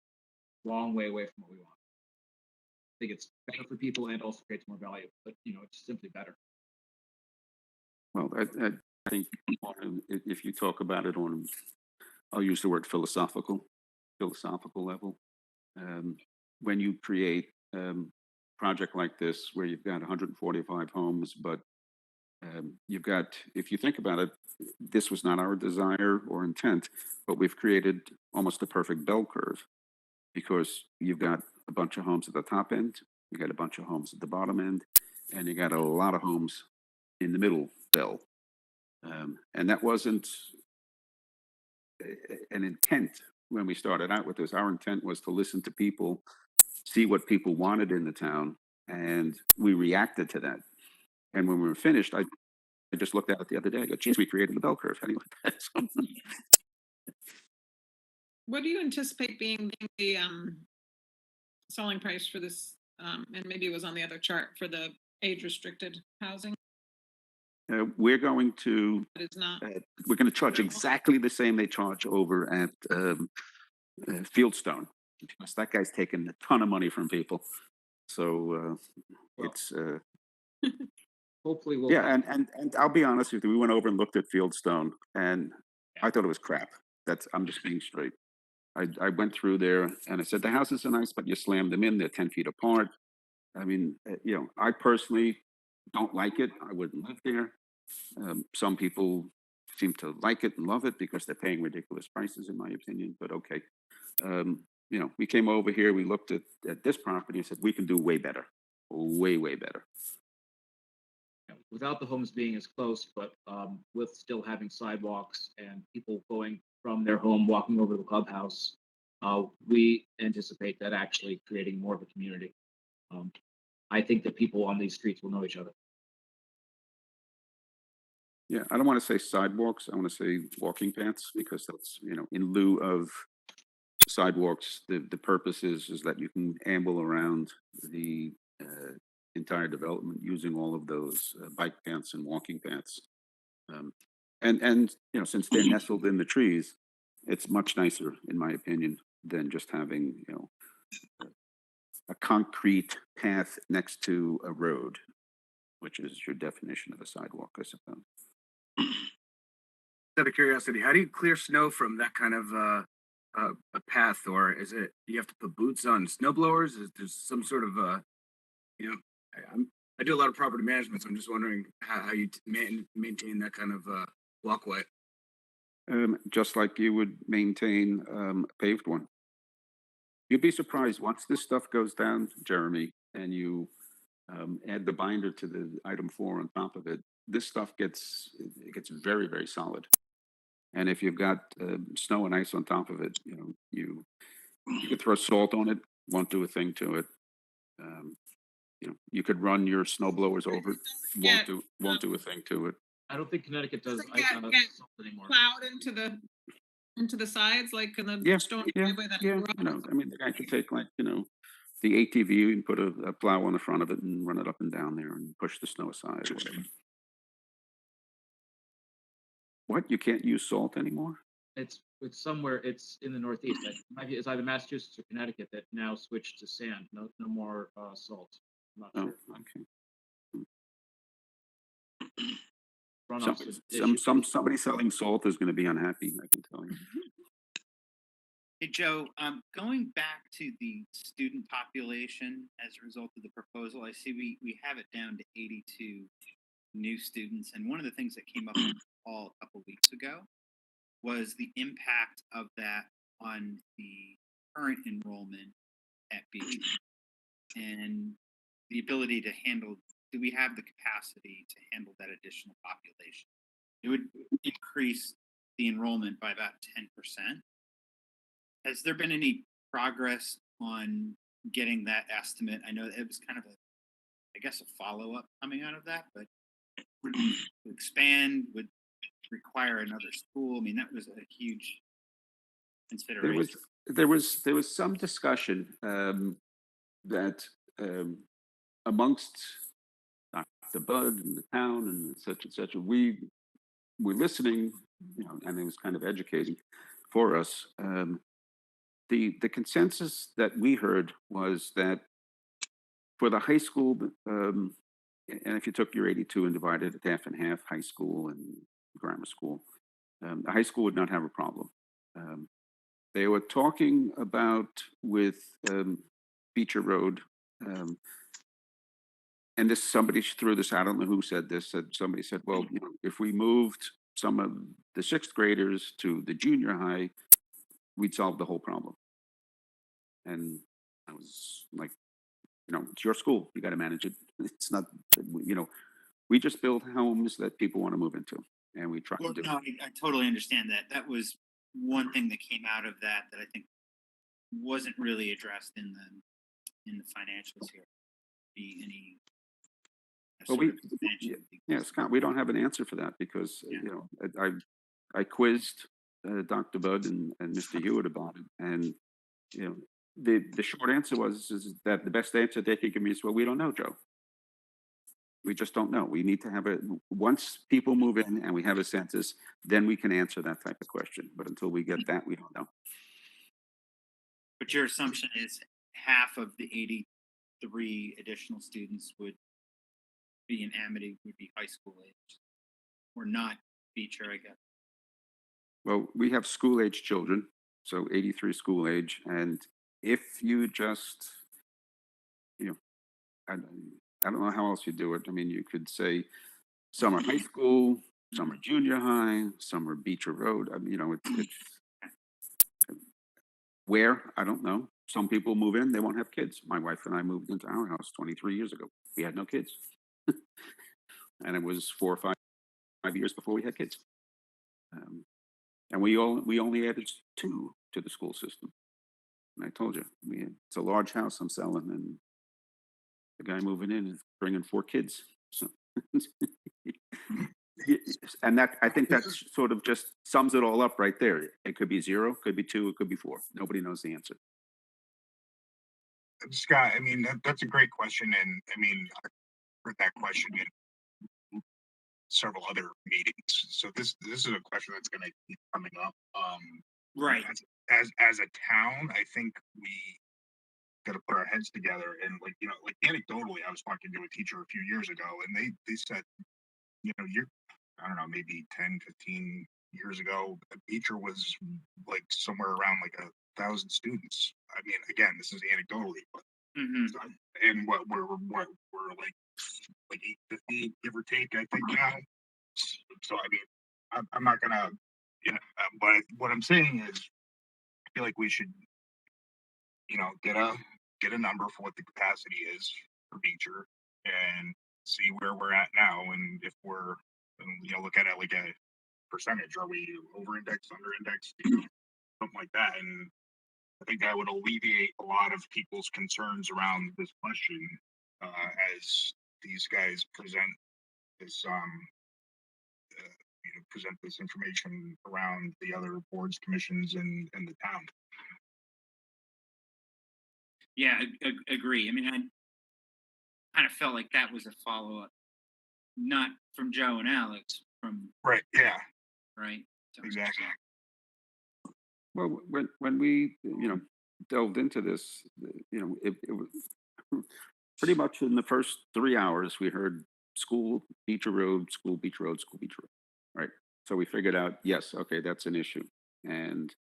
a long way away from what we want. I think it's better for people and also creates more value, but it's simply better. Well, I think if you talk about it on, I'll use the word philosophical level. Um, when you create project like this, where you've got 145 homes, but you've got, if you think about it, this was not our desire or intent, but we've created almost a perfect bell curve because you've got a bunch of homes at the top end, you got a bunch of homes at the bottom end, and you got a lot of homes in the middle bell. And that wasn't an intent when we started out with this. Our intent was to listen to people, see what people wanted in the town, and we reacted to that. And when we were finished, I just looked at it the other day. I go, geez, we created the bell curve. Anyway, What do you anticipate being the selling price for this? And maybe it was on the other chart for the age restricted housing. we're going to It is not. we're going to charge exactly the same they charge over at Fieldstone because that guy's taking a ton of money from people. So Well, it's hopefully we'll. yeah, and I'll be honest with you, we went over and looked at Fieldstone, and I thought it was crap. I'm just being straight. I went through there and I said the houses are nice, but you slammed them in. They're 10 feet apart. I mean, I personally don't like it. I wouldn't live there. Some people seem to like it and love it because they're paying ridiculous prices, in my opinion. But okay, we came over here, we looked at this property and said we can do way better, way better. Without the homes being as close, but with still having sidewalks and people going from their home, walking over to the clubhouse, we anticipate that actually creating more of a community. I think that people on these streets will know each other. Yeah, I don't want to say sidewalks. I want to say walking paths because that's, in lieu of sidewalks, the purpose is that you can amble around the entire development using all of those bike paths and walking paths. And since they're nestled in the trees, it's much nicer, in my opinion, than just having, a concrete path next to a road, which is your definition of a sidewalk, I suppose. Out of curiosity, how do you clear snow from that kind of a path, or is it you have to put boots on snow blowers? Is there some sort of I do a lot of property management, so I'm just wondering how you maintain that kind of walkway. Just like you would maintain a paved one. You'd be surprised once this stuff goes down, Jeremy, and you add the binder to the item 4 on top of it. This stuff gets very, very solid. And if you've got snow and ice on top of it, you could throw salt on it, won't do a thing to it. You could run your snow blowers over it, won't do a thing to it. I don't think Connecticut does Doesn't get salt anymore. plowed into the sides like in the stone driveway that I grew up with? I mean, the guy could take the ATV and put a plow on the front of it and run it up and down there and push the snow aside or whatever. What? You can't use salt anymore? It's somewhere. It's in the Northeast. It's either Massachusetts or Connecticut that now switched to sand. No more salt. I'm not sure. Okay. Runoff. Somebody selling salt is going to be unhappy, I can tell you. Hey, Joe, going back to the student population as a result of the proposal, I see we have it down to 82 new students. And one of the things that came up on the call a couple weeks ago was the impact of that on the current enrollment at Beach and the ability to handle, do we have the capacity to handle that additional population? It would increase the enrollment by about 10%. Has there been any progress on getting that estimate? I know it was kind of a follow-up coming out of that, but would expand, would require another school. I mean, that was a huge consideration. There was some discussion that amongst Dr. Bud and the town and such and such, we were listening, and it was kind of educating for us. The consensus that we heard was that for the high school, and And if you took your 82 and divided it half and half, high school and grammar school, the high school would not have a problem. They were talking about with Beecher Road, and this somebody threw this. I don't know who said this. Somebody said, "Well, you know, if we moved some of the sixth graders to the junior high, we'd solve the whole problem." And I was like, you know, it's your school. You got to manage it. It's not, you know, we just build homes that people want to move into, and we try Well, to do. no, I totally understand that. That was one thing that came out of that I think wasn't really addressed in the financials here. Be any Well, sort of expansion. Yeah, Scott, we don't have an answer for that because, Yeah. you know, I quizzed Dr. Budd and Mr. Hewitt about it. And, you know, the short answer is that the best answer they could give me is, well, we don't know, Joe. We just don't know. We need to have once people move in and we have a census, then we can answer that type of question. But until we get that, we don't know. But your assumption is half of the 83 additional students would be in Amity, would be high school age, or not Beecher, I guess. Well, we have school age children, so 83 school age. And if you just, you know, I don't know how else you do it. I mean, you could say some are high school, some are junior high, some are Beecher Road. I mean, you know, it's where, I don't know. Some people move in, they won't have kids. My wife and I moved into our house 23 years ago. We had no kids. And it was 4 or 5 years before we had kids. And we only added 2 to the school system. And I told you, it's a large house I'm selling, and the guy moving in is bringing 4 kids. So, and that, I think that sort of just sums it all up right there. It could be 0, could be 2, it could be 4. Nobody knows the answer. Scott, I mean, that's a great question. And I mean, I heard that question in several other meetings. So this is a question that's going to keep coming up. Right. As a town, I think we got to put our heads together. And like, you know, like anecdotally, I was talking to a teacher a few years ago, and they said, you know, I don't know, maybe 10, 15 years ago, Beecher was like somewhere around like 1,000 students. I mean, again, this is anecdotally, but and what we're like 850, give or take, I think now. So I mean, I'm not gonna, you know, but what I'm saying is, I feel like we should, you know, get a number for what the capacity is for Beecher and see where we're at now, and if we're, you know, look at it like a percentage. Are we over indexed, under indexed, something like that? And I think that would alleviate a lot of people's concerns around this question as these guys present this you know, present this information around the other boards, commissions, and the town. Yeah, agree. I mean, I kind of felt like that was a follow up, not from Joe and Alex, from Right. Yeah. right. So, Exactly. Well, when we, you know, delved into this, you know, it was pretty much in the first 3 hours, we heard school, Beecher Road, school, Beecher Road, school, Beecher Road, right? So we figured out, yes, okay, that's an issue. And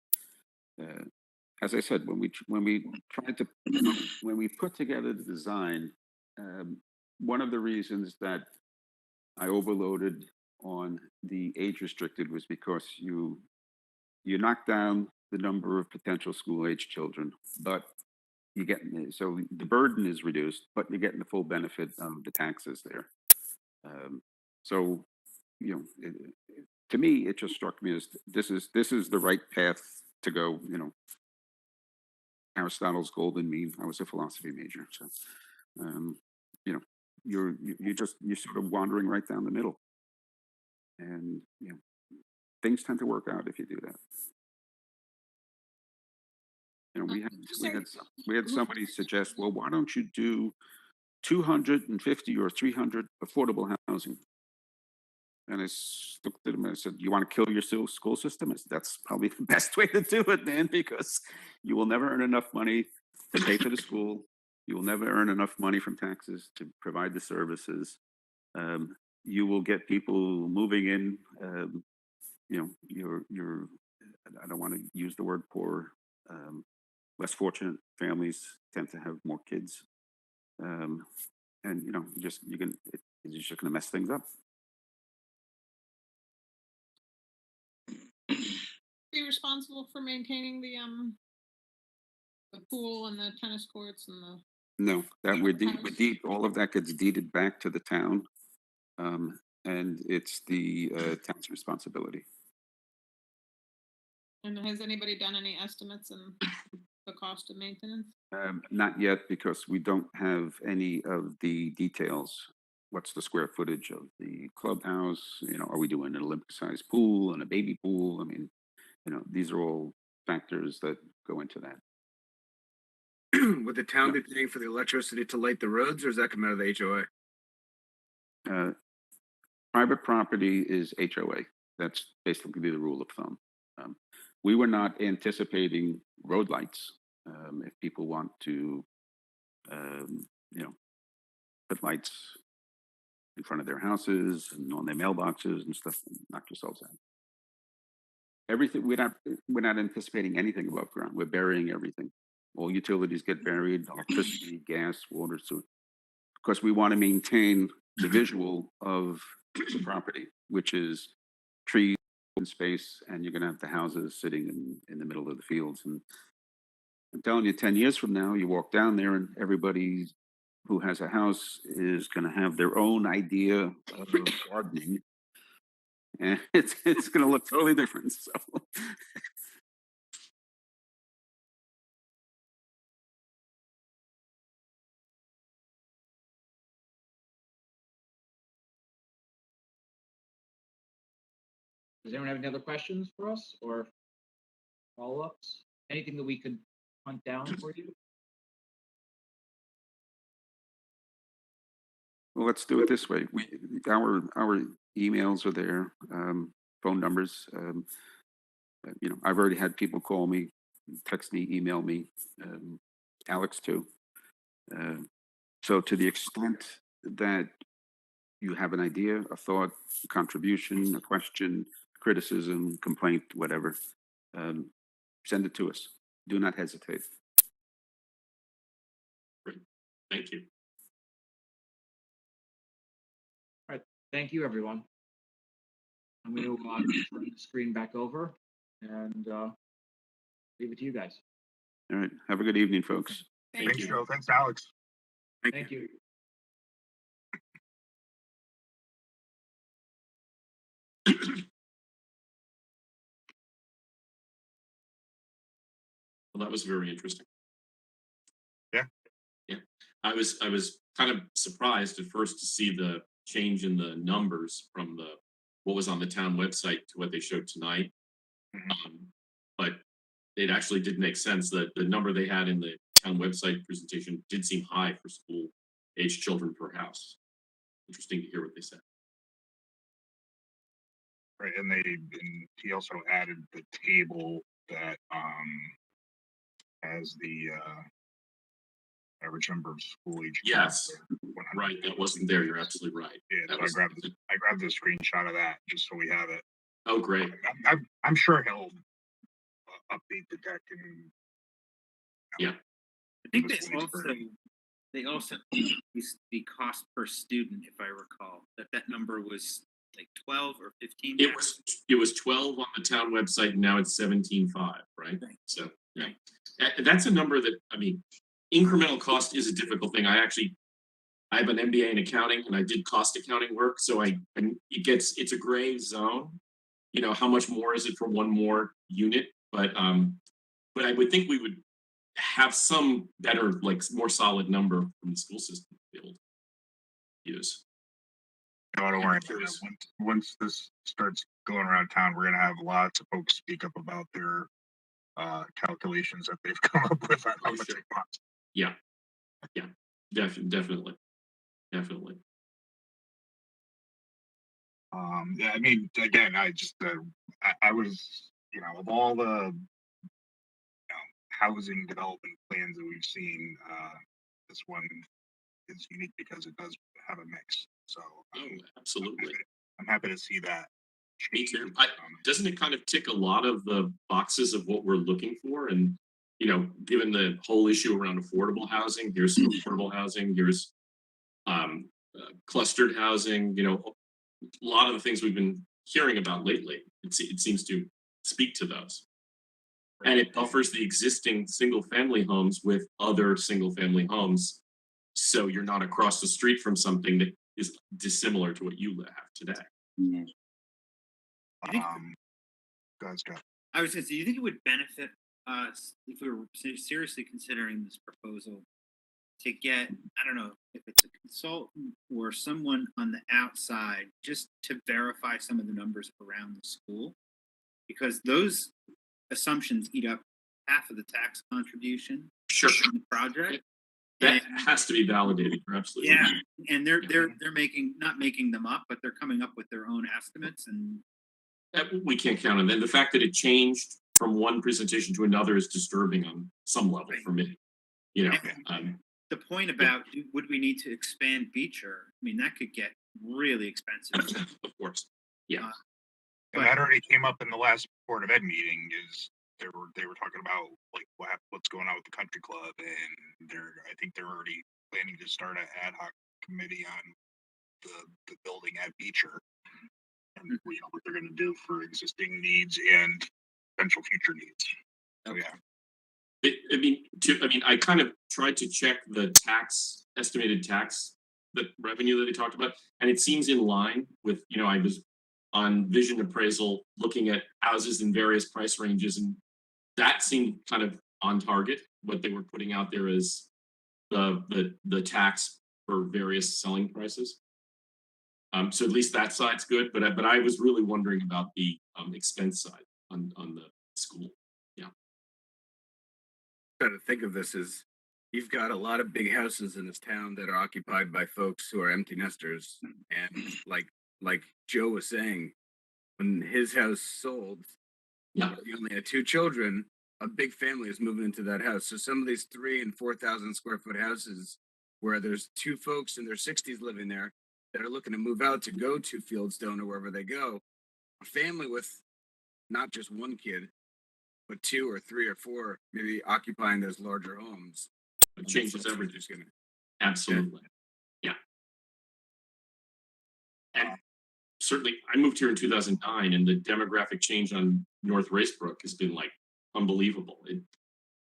as I said, when we tried to, when we put together the design, one of the reasons that I overloaded on the age restricted was because you knock down the number of potential school age children, but you get, so the burden is reduced, but you're getting the full benefit of the taxes there. So, you know, to me, it just struck me as this is the right path to go. You know, Aristotle's golden mean. I was a philosophy major, so you know, you're sort of wandering right down the middle, and you know, things tend to work out if you do that. You know, we had somebody suggest, well, why don't you do 250 or 300 affordable housing? And I looked at him and I said, "You want to kill your school system?" I said, "That's probably the best way to do it, man, because you will never earn enough money to pay for the school. You will never earn enough money from taxes to provide the services. You will get people moving in. You know, I don't want to use the word poor. Less fortunate families tend to have more kids, and you know, it's just going to mess things up. Be responsible for maintaining the pool and the tennis courts and the, No, that House. all of that gets deeded back to the town, and it's the town's responsibility. and has anybody done any estimates and the cost of maintenance? Not yet, because we don't have any of the details. What's the square footage of the clubhouse? You know, are we doing an Olympic-sized pool and a baby pool? I mean, you know, these are all factors that go into that. Would the town be paying for the electricity to light the roads, or is that coming out of the HOA? Private property is HOA. That's basically the rule of thumb. We were not anticipating road lights. If people want to, you know, put lights in front of their houses and on their mailboxes and stuff, knock yourselves out. Everything we're not anticipating anything above ground. We're burying everything. All utilities get buried: electricity, gas, water, sewer. Because we want to maintain the visual of the property, which is trees and space, and you're going to have the houses sitting in the middle of the fields. And I'm telling you, 10 years from now, you walk down there and everybody who has a house is going to have their own idea of gardening. And it's going to look totally different. So Does anyone have any other questions for us or follow-ups? Anything that we could hunt down for you? well, let's do it this way. Our emails are there, phone numbers. You know, I've already had people call me, text me, email me, Alex too. So to the extent that you have an idea, a thought, a contribution, a question, criticism, complaint, whatever, send it to us. Do not hesitate. Great. Thank you. Thank you, everyone. I'm going to turn the screen back over and leave it to you guys. All right. Have a good evening, folks. Thank Thanks, you. Joe. Thanks, Alex. Thank you. Well, that was very interesting. Yeah. Yeah. I was kind of surprised at first to see the change in the numbers from what was on the town website to what they showed tonight. But it actually did make sense that the number they had in the town website presentation did seem high for school age children per house. Interesting to hear what they said. Right, and he also added the table that has the average number of school age. Yes, right. That wasn't there. You're absolutely right. Yeah, so I grabbed the screenshot of that just so we have it. Oh, great. I'm sure he'll update the deck and. Yeah. I think they also increased the cost per student, if I recall, that number was like 12 or 15. It was 12 on the town website, and now it's 17.5, right? So yeah, that's a number that, I mean, incremental cost is a difficult thing. I have an MBA in accounting, and I did cost accounting work, so it's a gray zone. You know, how much more is it for one more unit? But I would think we would have some better, like more solid number from the school system to be able to use. No, don't worry about that. Once this starts going around town, we're gonna have lots of folks speak up about their calculations that they've come up with on how much it costs. Yeah, definitely. Yeah, I mean, again, I just I was, you know, of all the housing development plans that we've seen, this one is unique because it does have a mix. So Oh, I'm absolutely. happy to see that. Me too. change. Doesn't it kind of tick a lot of the boxes of what we're looking for? And, you know, given the whole issue around affordable housing, here's some affordable housing, here's clustered housing, you know, a lot of the things we've been hearing about lately. It seems to speak to those. And it buffers the existing single family homes with other single family homes. So you're not across the street from something that is dissimilar to what you have today. I think- Guys, go. I was gonna say, do you think it would benefit us if we were seriously considering this proposal to get, I don't know, if it's a consultant or someone on the outside, just to verify some of the numbers around the school? Because those assumptions eat up half of the tax contribution Sure. in the project. That And- has to be validated, you're absolutely Yeah, right. and they're not making them up, but they're coming up with their own estimates. And We can't count on that. The fact that it changed from one presentation to another is disturbing on some level for me. You know, the point about would we need to expand Beecher? I mean, that could get really expensive. of course. Yeah. And that already came up in the last Board of Ed meeting. Is they were talking about like what's going on with the country club, and I think they're already planning to start an ad hoc committee on the building at Beecher, and you know what they're going to do for existing needs and potential future needs. So yeah. I kind of tried to check the estimated tax, the revenue that they talked about, and it seems in line with, you know, I was on Vision Appraisal looking at houses in various price ranges, and that seemed kind of on target. What they were putting out there is the tax for various selling prices. So at least that side's good, but I was really wondering about the expense side on the school. Trying to think of this as you've got a lot of big houses in this town that are occupied by folks who are empty nesters, and like Joe was saying, when his house sold, Yeah. he only had 2 children. A big family is moving into that house. So some of these 3,000 and 4,000 square foot houses, where there's 2 folks in their 60s living there that are looking to move out to go to Fieldstone or wherever they go, a family with not just 1 kid, but 2 or 3 or 4 maybe occupying those larger homes. It changes That's everything. just gonna- Absolutely. Yeah. And certainly, I moved here in 2009, and the demographic change on North Racebrook has been like unbelievable.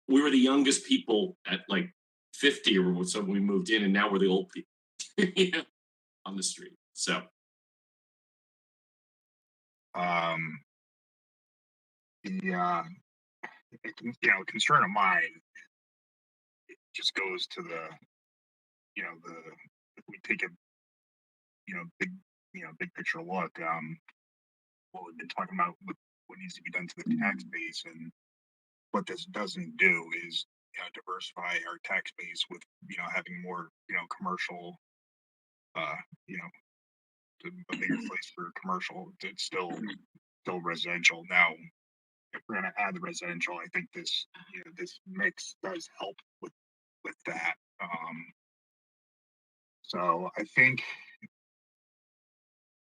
We were the youngest people at like 50 or so when we moved in, and now we're the old people on the street. So, concern of mine, it just goes to if we take a big picture look, what we've been talking about with what needs to be done to the tax base, and what this doesn't do is diversify our tax base with having more commercial, you know a bigger place for commercial. It's still residential. Now if we're going to add the residential, I think this mix does help with that. So I think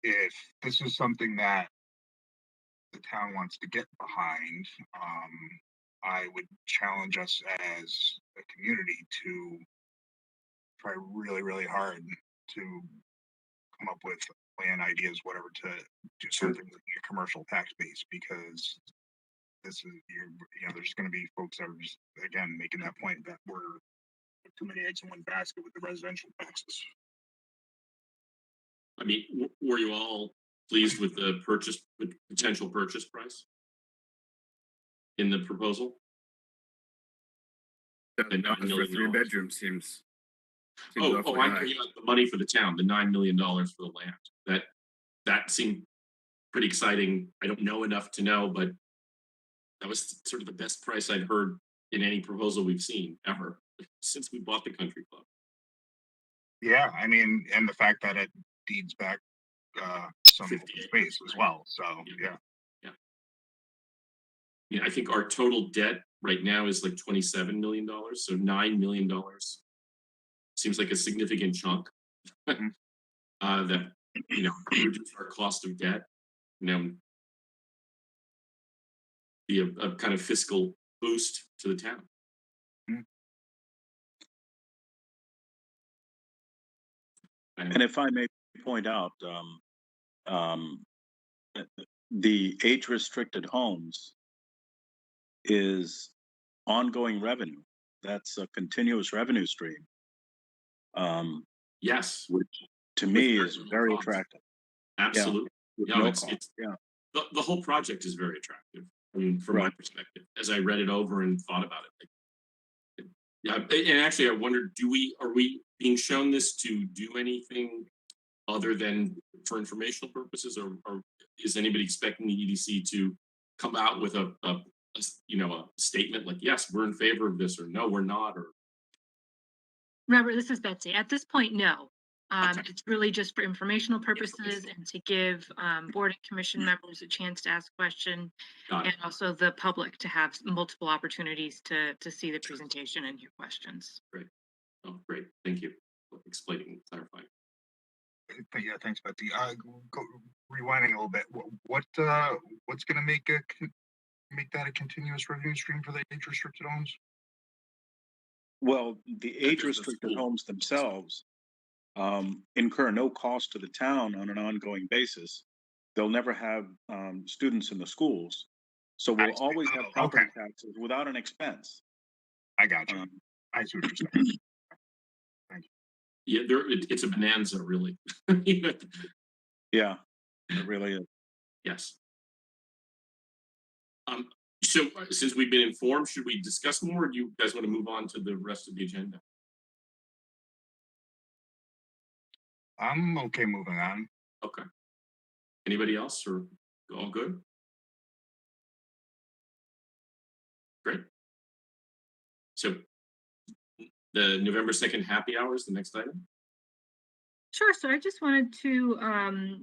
if this is something that the town wants to get behind, I would challenge us as a community to try really, really hard to come up with plan ideas, whatever, to do something with a commercial tax base, because this is there's going to be folks that are just, again, making that point that we're too many eggs in one basket with the residential taxes. I mean, were you all pleased with the potential purchase price in the proposal? The $9 numbers for million. 3 bedrooms seems I'm awfully high. talking about the money for the town, the $9 million for the land. That seemed pretty exciting. I don't know enough to know, but that was sort of the best price I'd heard in any proposal we've seen ever since we bought the country club. Yeah, I mean, and the fact that it deeds back some 58, space as right. well. So yeah. I think our total debt right now is like $27 million. So $9 million seems like a significant chunk. that, you know, reduce our cost of debt, you know, be a kind of fiscal boost to the town. And if I may point out, um, the age-restricted homes is ongoing revenue. That's a continuous revenue stream, Yes, which to with me very is little very cost. attractive. Absolutely. With No, no it's cost. Yeah, the whole project is very attractive. I mean, from my right. perspective, as I read it over and thought about it. Yeah, and actually, I wondered, are we being shown this to do anything other than for informational purposes, or is anybody expecting the EDC to come out with you know, a statement like, yes, we're in favor of this, or no, we're not, or Robert, this is Betsy. At this point, no. Okay. It's really just for informational purposes and to give board and commission members a chance to ask questions, got and it. also the public to have multiple opportunities to see the presentation and hear questions. Oh, great, thank you for explaining and clarifying. Yeah, thanks, Betsy. Rewinding a little bit. What's going to make that a continuous revenue stream for the age-restricted homes? Well, the there's the age-restricted school. homes themselves incur no cost to the town on an ongoing basis. They'll never have students in the schools, so I we'll see. always have Oh, property okay. taxes without an expense. I got you. Um, I see what you're saying. Yeah, it's a bonanza, really. yeah, it really is. Yes. So since we've been informed, should we discuss more, or do you guys want to move on to the rest of the agenda? I'm okay moving on. Okay. Anybody else, or all good? Great. So the November 2nd happy hour is the next item. Sure. So I just wanted to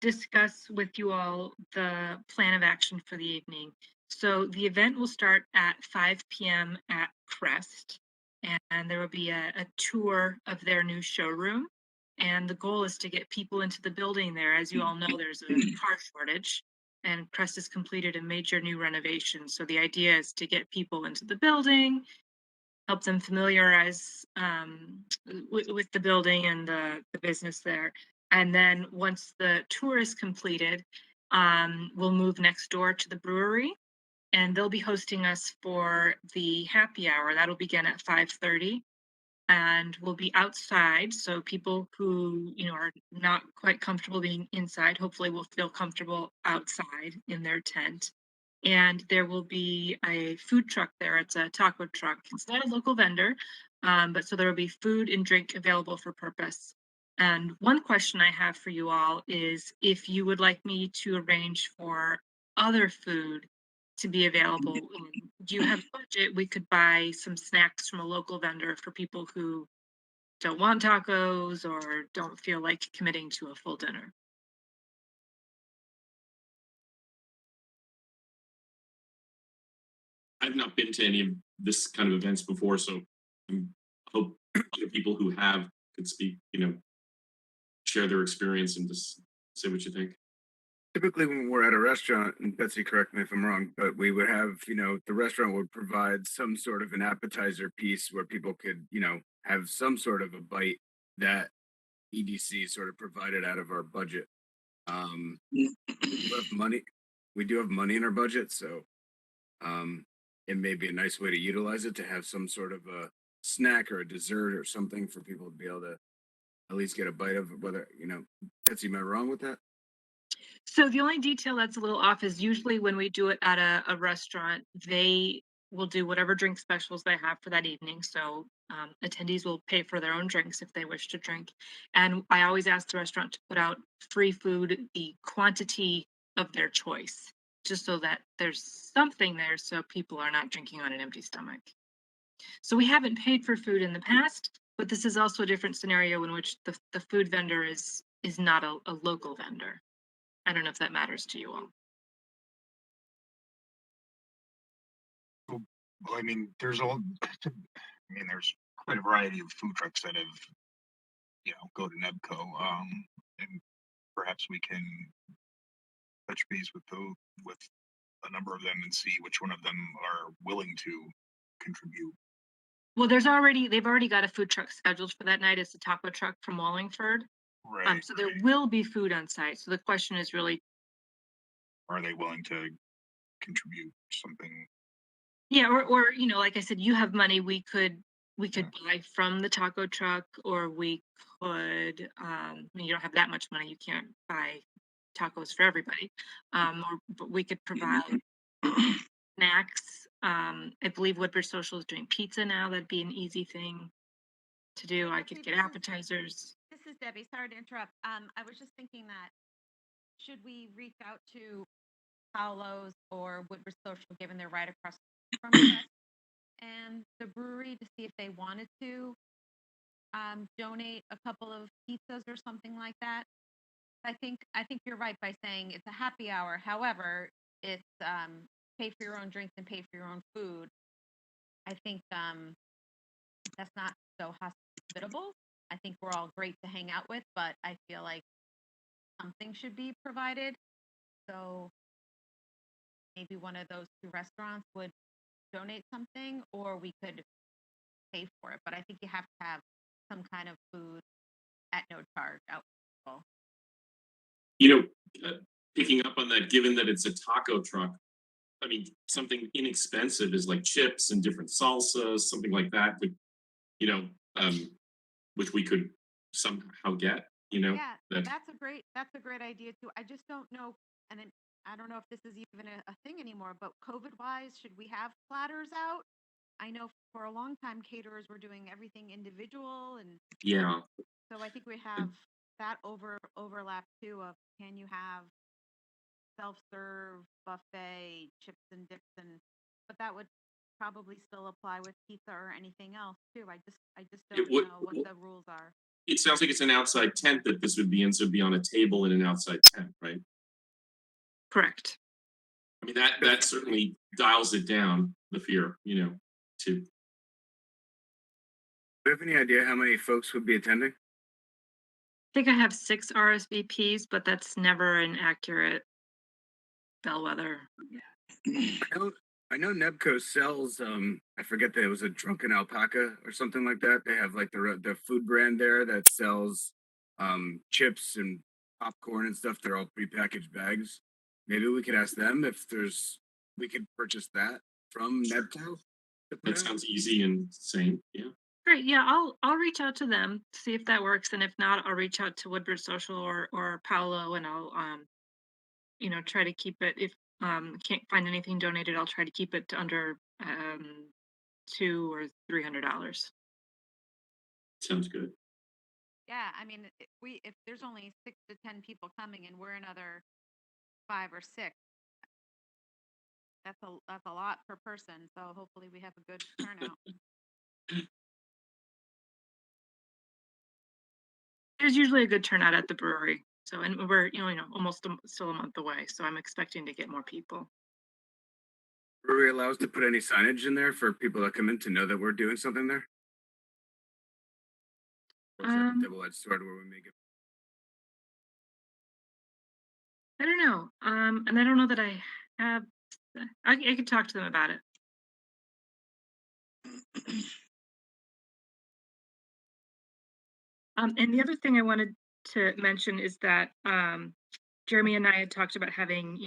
discuss with you all the plan of action for the evening. So the event will start at 5 p.m. at Crest, and there will be a tour of their new showroom. And the goal is to get people into the building there. As you all know, there's a car shortage, and Crest has completed a major new renovation. So the idea is to get people into the building, help them familiarize with the building and the business there. And then once the tour is completed, we'll move next door to the brewery, and they'll be hosting us for the happy hour. That'll begin at 5:30, and we'll be outside. So people who, are not quite comfortable being inside, hopefully will feel comfortable outside in their tent. And there will be a food truck there. It's a taco truck. It's not a local vendor, but so there will be food and drink available for purpose. And one question I have for you all is if you would like me to arrange for other food to be available. Do you have budget? We could buy some snacks from a local vendor for people who don't want tacos or don't feel like committing to a full dinner. I've not been to any of this kind of events before, so I hope other people who have could speak, share their experience and just say what you think. Typically, when we're at a restaurant, and Betsy, correct me if I'm wrong, but we would have, the restaurant would provide some sort of an appetizer piece where people could, have some sort of a bite that EDC sort of provided out of our budget. We do have money. We do have money in our budget, so it may be a nice way to utilize it to have some sort of a snack or a dessert or something for people to be able to at least get a bite of. Whether Betsy, am I wrong with that? So the only detail that's a little off is usually when we do it at a restaurant, they will do whatever drink specials they have for that evening. So attendees will pay for their own drinks if they wish to drink. And I always ask the restaurant to put out free food, the quantity of their choice, just so that there's something there so people are not drinking on an empty stomach. So we haven't paid for food in the past, but this is also a different scenario in which the food vendor is not a local vendor. I don't know if that matters to you all. Well, I mean, there's quite a variety of food trucks that have, go to Nebco, and perhaps we can touch base with a number of them and see which one of them are willing to contribute. Well, they've already got a food truck scheduled for that night. It's the taco truck from Wallingford. Right. So there will be food on site. So the question is really, Are they willing to contribute something? yeah, or like I said, you have money. We could buy from the taco truck, or we could. I mean, you don't have that much money. You can't buy tacos for everybody. But we could provide snacks. I believe Woodbridge Social is doing pizza now. That'd be an easy thing to do. I could Actually, get appetizers. This is Debbie. Sorry to interrupt. I was just thinking that should we reach out to Paolo's or Woodbridge Social, given they're right across from us, and the brewery to see if they wanted to donate a couple of pizzas or something like that. I think you're right by saying it's a happy hour. However, it's pay for your own drinks and pay for your own food. I think that's not so hospitable. I think we're all great to hang out with, but I feel like something should be provided. So maybe one of those two restaurants would donate something, or we could pay for it. But I think you have to have some kind of food at no charge out. for people. You know, picking up on that, given that it's a taco truck, I mean, something inexpensive is like chips and different salsas, something like that, you know, um, which we could somehow get, Yeah, that, that's a great idea too. I just don't know, and I don't know if this is even a thing anymore. But COVID wise, should we have platters out? I know for a long time caterers were doing everything individual, and yeah. so I think we have that overlap too of can you have self-serve buffet chips and dips, and but that would probably still apply with pizza or anything else too. I just It don't would, know what the rules are. it sounds like it's an outside tent that this would be in, so it'd be on a table in an outside tent, right? Correct. I mean, that certainly dials it down, the fear, to, Do you have any idea how many folks would be attending? I think I have 6 RSVPs, but that's never an accurate bellwether. I know Nebco sells I forget that it was a drunken alpaca or something like that. They have like the food brand there that sells chips and popcorn and stuff. They're all prepackaged bags. Maybe we could ask them if we could purchase that from Nebco. to put that out. sounds easy and sane, yeah. Great. Yeah, I'll reach out to them, see if that works, and if not, I'll reach out to Woodbridge Social or Paolo, and I'll try to keep it. If can't find anything donated, I'll try to keep it to under $200 or $300. Sounds good. Yeah, I mean, if there's only 6 to 10 people coming and we're another 5 or 6, that's a lot per person. So hopefully we have a good turnout. There's usually a good turnout at the brewery. So, and we're almost still a month away, so I'm expecting to get more people. Brewery allows to put any signage in there for people that come in to know that we're doing something there? Or is that a Um, double-edged sword where we make it? I don't know. And I don't know that I have. I could talk to them about it. And the other thing I wanted to mention is that Jeremy and I had talked about having,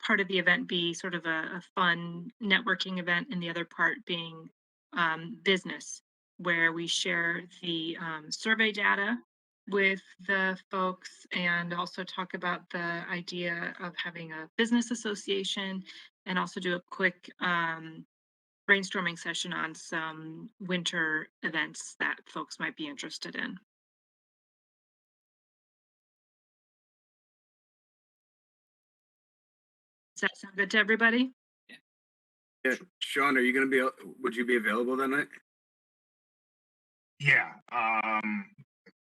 part of the event be sort of a fun networking event, and the other part being business, where we share the survey data with the folks and also talk about the idea of having a business association, and also do a quick brainstorming session on some winter events that folks might be interested in. Does that sound good to everybody? Yeah, Sean, would you be available that night? Yeah.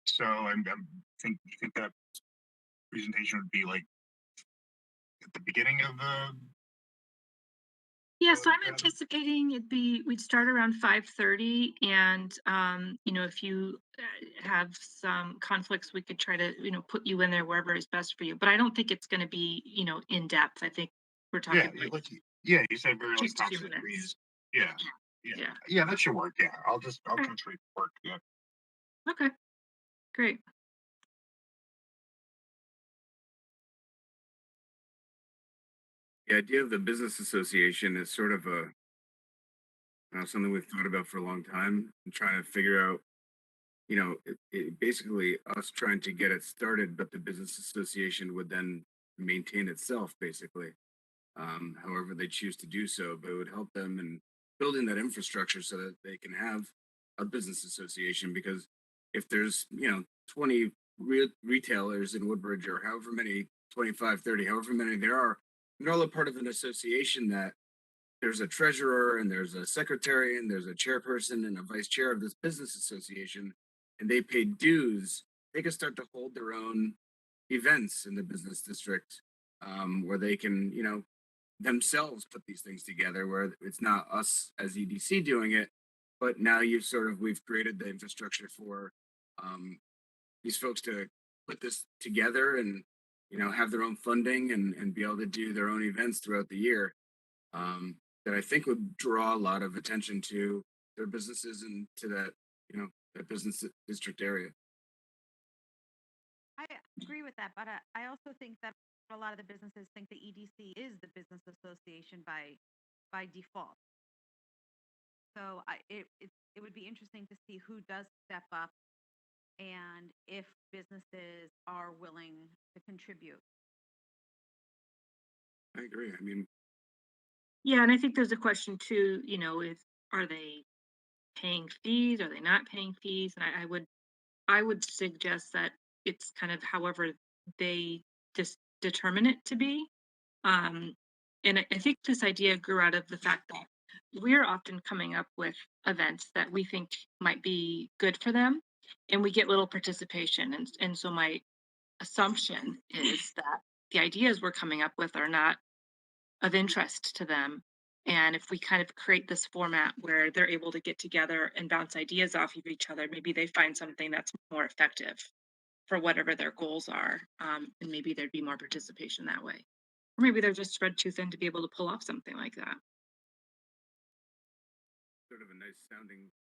So you think that presentation would be like at the beginning of the Yeah, So, so I'm anticipating we'd start around 5:30 and if you have some conflicts, we could try to, put you in there wherever is best for you. But I don't think it's going to be, in depth. I think we're yeah, talking like you said very like just a tops few and minutes. trees. Yeah, yeah, Yeah. yeah, that should work. Yeah, I'll Okay. come straight to work. Yeah. Okay. Great. The idea of the business association is sort of something we've thought about for a long time and trying to figure out, basically us trying to get it started, but the business association would then maintain itself, basically, however they choose to do so. But it would help them in building that infrastructure so that they can have a business association. Because if there's, 20 retailers in Woodbridge or however many, 25, 30, however many there are, they're all a part of an association that there's a treasurer and there's a secretary and there's a chairperson and a vice chair of this business association, and they pay dues. They can start to hold their own events in the business district, where they can, themselves put these things together, where it's not us as EDC doing it, but now we've created the infrastructure for um, these folks to put this together and, have their own funding and be able to do their own events throughout the year, that I think would draw a lot of attention to their businesses and to that business district area. I agree with that, but I also think that a lot of the businesses think the EDC is the business association by default. So it would be interesting to see who does step up and if businesses are willing to contribute. I agree. I mean, Yeah, and I think there's a question too, are they paying fees? Are they not paying fees? And I would suggest that it's kind of however they just determine it to be. Um, and I think this idea grew out of the fact that we're often coming up with events that we think might be good for them, and we get little participation. And so my assumption is that the ideas we're coming up with are not of interest to them. And if we kind of create this format where they're able to get together and bounce ideas off of each other, maybe they find something that's more effective for whatever their goals are. And maybe there'd be more participation that way. Or maybe they're just spread too thin to be able to pull off something like that. sort of a nice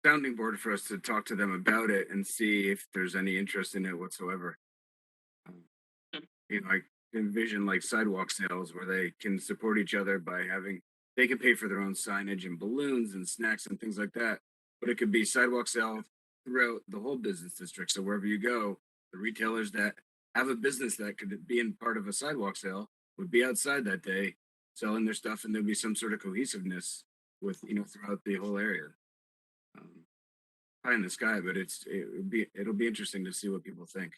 sounding board for us to talk to them about it and see if there's any interest in it whatsoever. Um, I envision like sidewalk sales where they can support each other by they can pay for their own signage and balloons and snacks and things like that. But it could be sidewalk sale throughout the whole business district. So wherever you go, the retailers that have a business that could be in part of a sidewalk sale would be outside that day selling their stuff, and there'd be some sort of cohesiveness with, throughout the whole area. Um, Pie in the sky, but it'll be interesting to see what people think.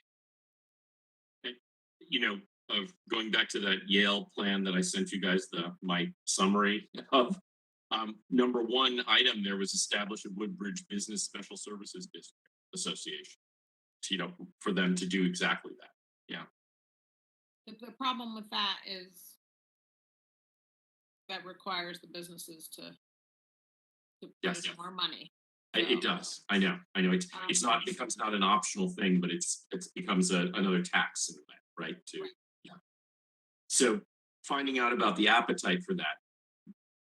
You know, of going back to that Yale plan that I sent you guys, my summary of number one item there was establish a Woodbridge Business Special Services District Association. For them to do exactly that. Yeah. The problem with that is that requires the businesses to put Yes. in more money. It does. I know. It's not becomes not an optional thing, but it becomes another tax in a way, right? Right. Yeah. So finding out about the appetite for that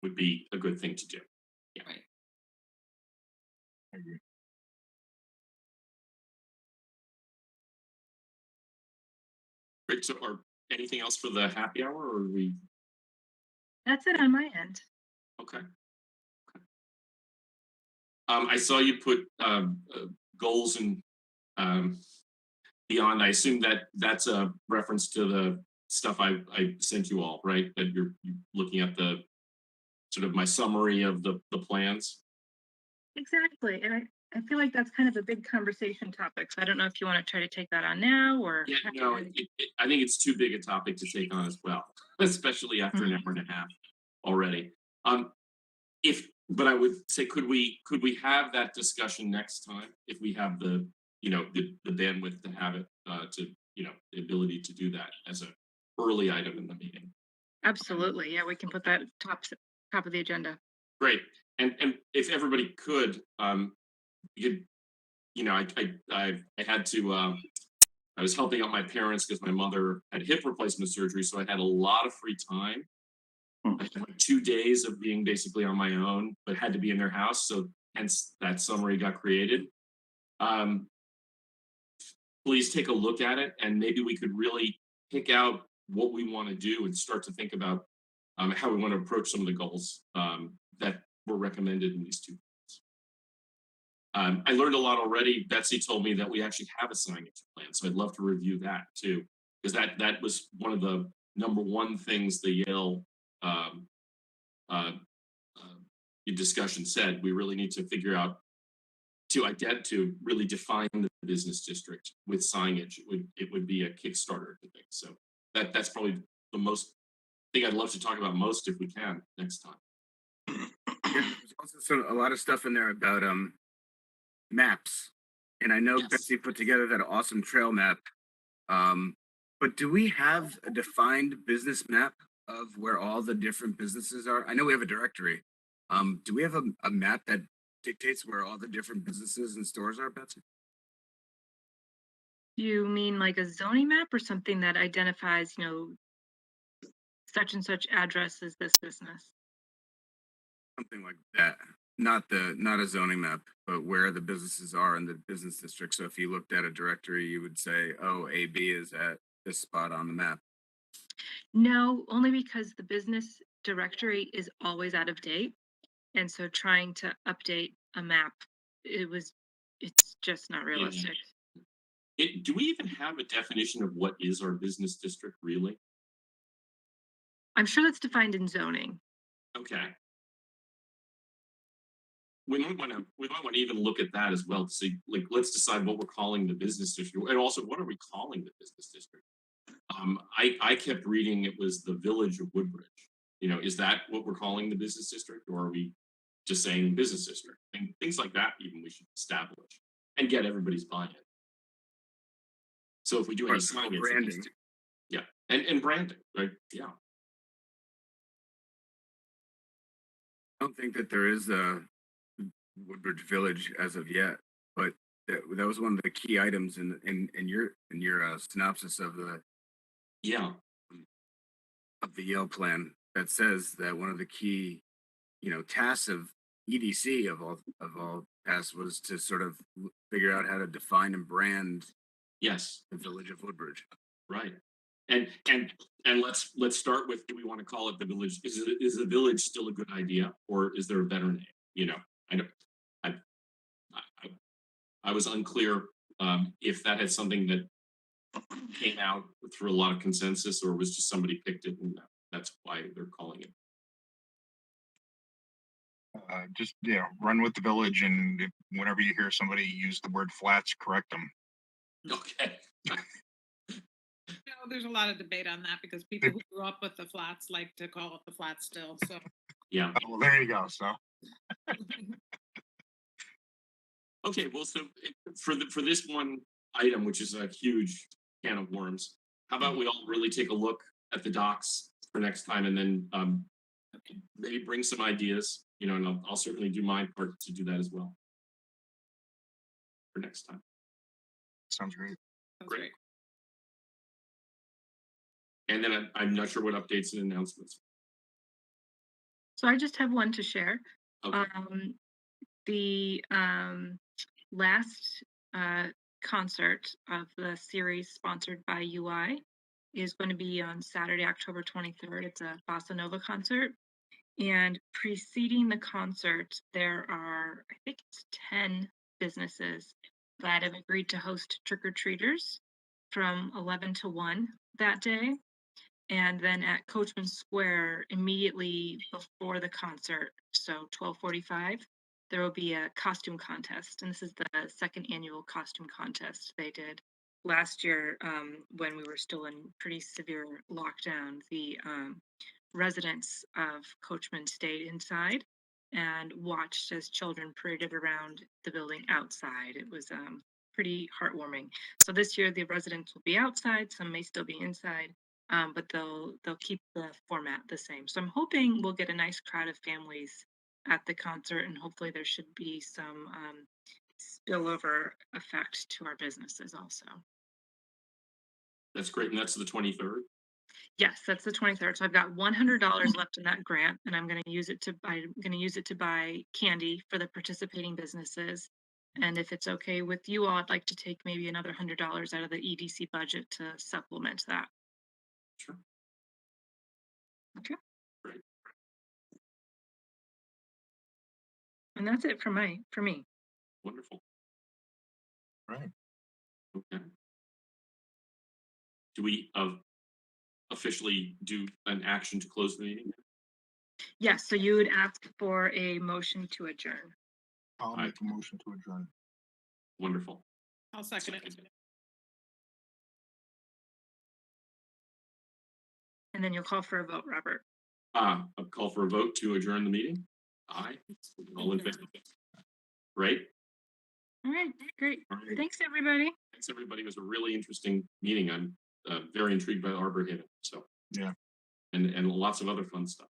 would be a good thing to do. Yeah. Right. I agree. Great. So, or anything else for the happy hour, or are we? That's it on my end. Okay. I saw you put goals and beyond. I assume that's a reference to the stuff I sent you all, right? That you're looking at the sort of my summary of the plans. Exactly. And I feel like that's kind of a big conversation topic. So I don't know if you want to try to take that on now or. Yeah, no, I think it's too big a topic to take on as well, especially after an hour and a half already. But I would say, could we have that discussion next time if we have the bandwidth to have it, the ability to do that as an early item in the meeting. Absolutely. Yeah, we can put that top of the agenda. Great. And if everybody could, I had to, I was helping out my parents because my mother had hip replacement surgery, so I had a lot of free time. I had like 2 days of being basically on my own, but had to be in their house, so hence that summary got created. Um, please take a look at it, and maybe we could really pick out what we want to do and start to think about how we want to approach some of the goals that were recommended in these 2 points. I learned a lot already. Betsy told me that we actually have a signage plan, so I'd love to review that too, because that was one of the #1 things the Yale um, uh, discussion said. We really need to figure out to really define the business district with signage. It would be a Kickstarter to things. So that's probably the most thing I'd love to talk about most if we can next time. There's also a lot of stuff in there about maps, and I know Yes. Betsy put together that awesome trail map. But do we have a defined business map of where all the different businesses are? I know we have a directory. Do we have a map that dictates where all the different businesses and stores are, Betsy? You mean like a zoning map or something that identifies, such and such address is this business? Something like that. Not a zoning map, but where the businesses are in the business district. So if you looked at a directory, you would say, oh, AB is at this spot on the map. No, only because the business directory is always out of date. And so trying to update a map, it's just not realistic. Do we even have a definition of what is our business district really? I'm sure that's defined in zoning. Okay. We might want to even look at that as well to see, like, let's decide what we're calling the business district, and also what are we calling the business district? I kept reading it was the Village of Woodbridge. Is that what we're calling the business district, or are we just saying business district? And things like that, even we should establish and get everybody's buy-in. So if we do any signage, branding. Yeah, and branding, right? Yeah. I don't think that there is a Woodbridge Village as of yet, but that was one of the key items in your synopsis of the Yeah. Yale plan that says that one of the key tasks of EDC of all tasks was to sort of figure out how to define and brand Yes. the Village of Woodbridge. Right. And let's start with, do we want to call it the village? Is the village still a good idea, or is there a better name? I don't. I was unclear if that had something that came out through a lot of consensus, or was just somebody picked it and that's why they're calling it. Just run with the village, and whenever you hear somebody use the word flats, correct them. Okay. There's a lot of debate on that because people who grew up with the flats like to call it the flats still. So Yeah. Well, there you go. So Okay. Well, so for this one item, which is a huge can of worms, how about we all really take a look at the docs for next time, and then maybe bring some ideas, and I'll certainly do my part to do that as well for next time. sounds great. Great. And then I'm not sure what updates and announcements. So I just have one to share. Okay. The last concert of the series sponsored by UI is going to be on Saturday, October 23rd. It's a bossa nova concert. And preceding the concert, there are, I think it's 10 businesses that have agreed to host trick-or-treaters from 11 to 1 that day. And then at Coachman Square, immediately before the concert, so 12:45, there will be a costume contest. And this is the second annual costume contest they did. Last year, when we were still in pretty severe lockdown, the residents of Coachman stayed inside and watched as children paraded around the building outside. It was pretty heartwarming. So this year, the residents will be outside, some may still be inside. but they'll keep the format the same. So I'm hoping we'll get a nice crowd of families at the concert, and hopefully there should be some spillover effect to our businesses also. That's great, and that's the 23rd. Yes, that's the 23rd. So I've got $100 left in that grant, and I'm going to use it to buy candy for the participating businesses. And if it's okay with you all, I'd like to take maybe another $100 out of the EDC budget to supplement that. Sure. Okay. Great. And that's it for me. Wonderful. Right. Okay. Do we officially do an action to close the meeting? Yes, so you would ask for a motion to adjourn. I'll Aye. make a motion to adjourn. Wonderful. I'll second it. And then you'll call for a vote, Robert. A call for a vote to adjourn the meeting. Aye. All in favor? Great. All right, great. All right. Thanks, everybody. Thanks, everybody. It was a really interesting meeting. I'm very intrigued by Arbor Haven. So Yeah. and lots of other fun stuff.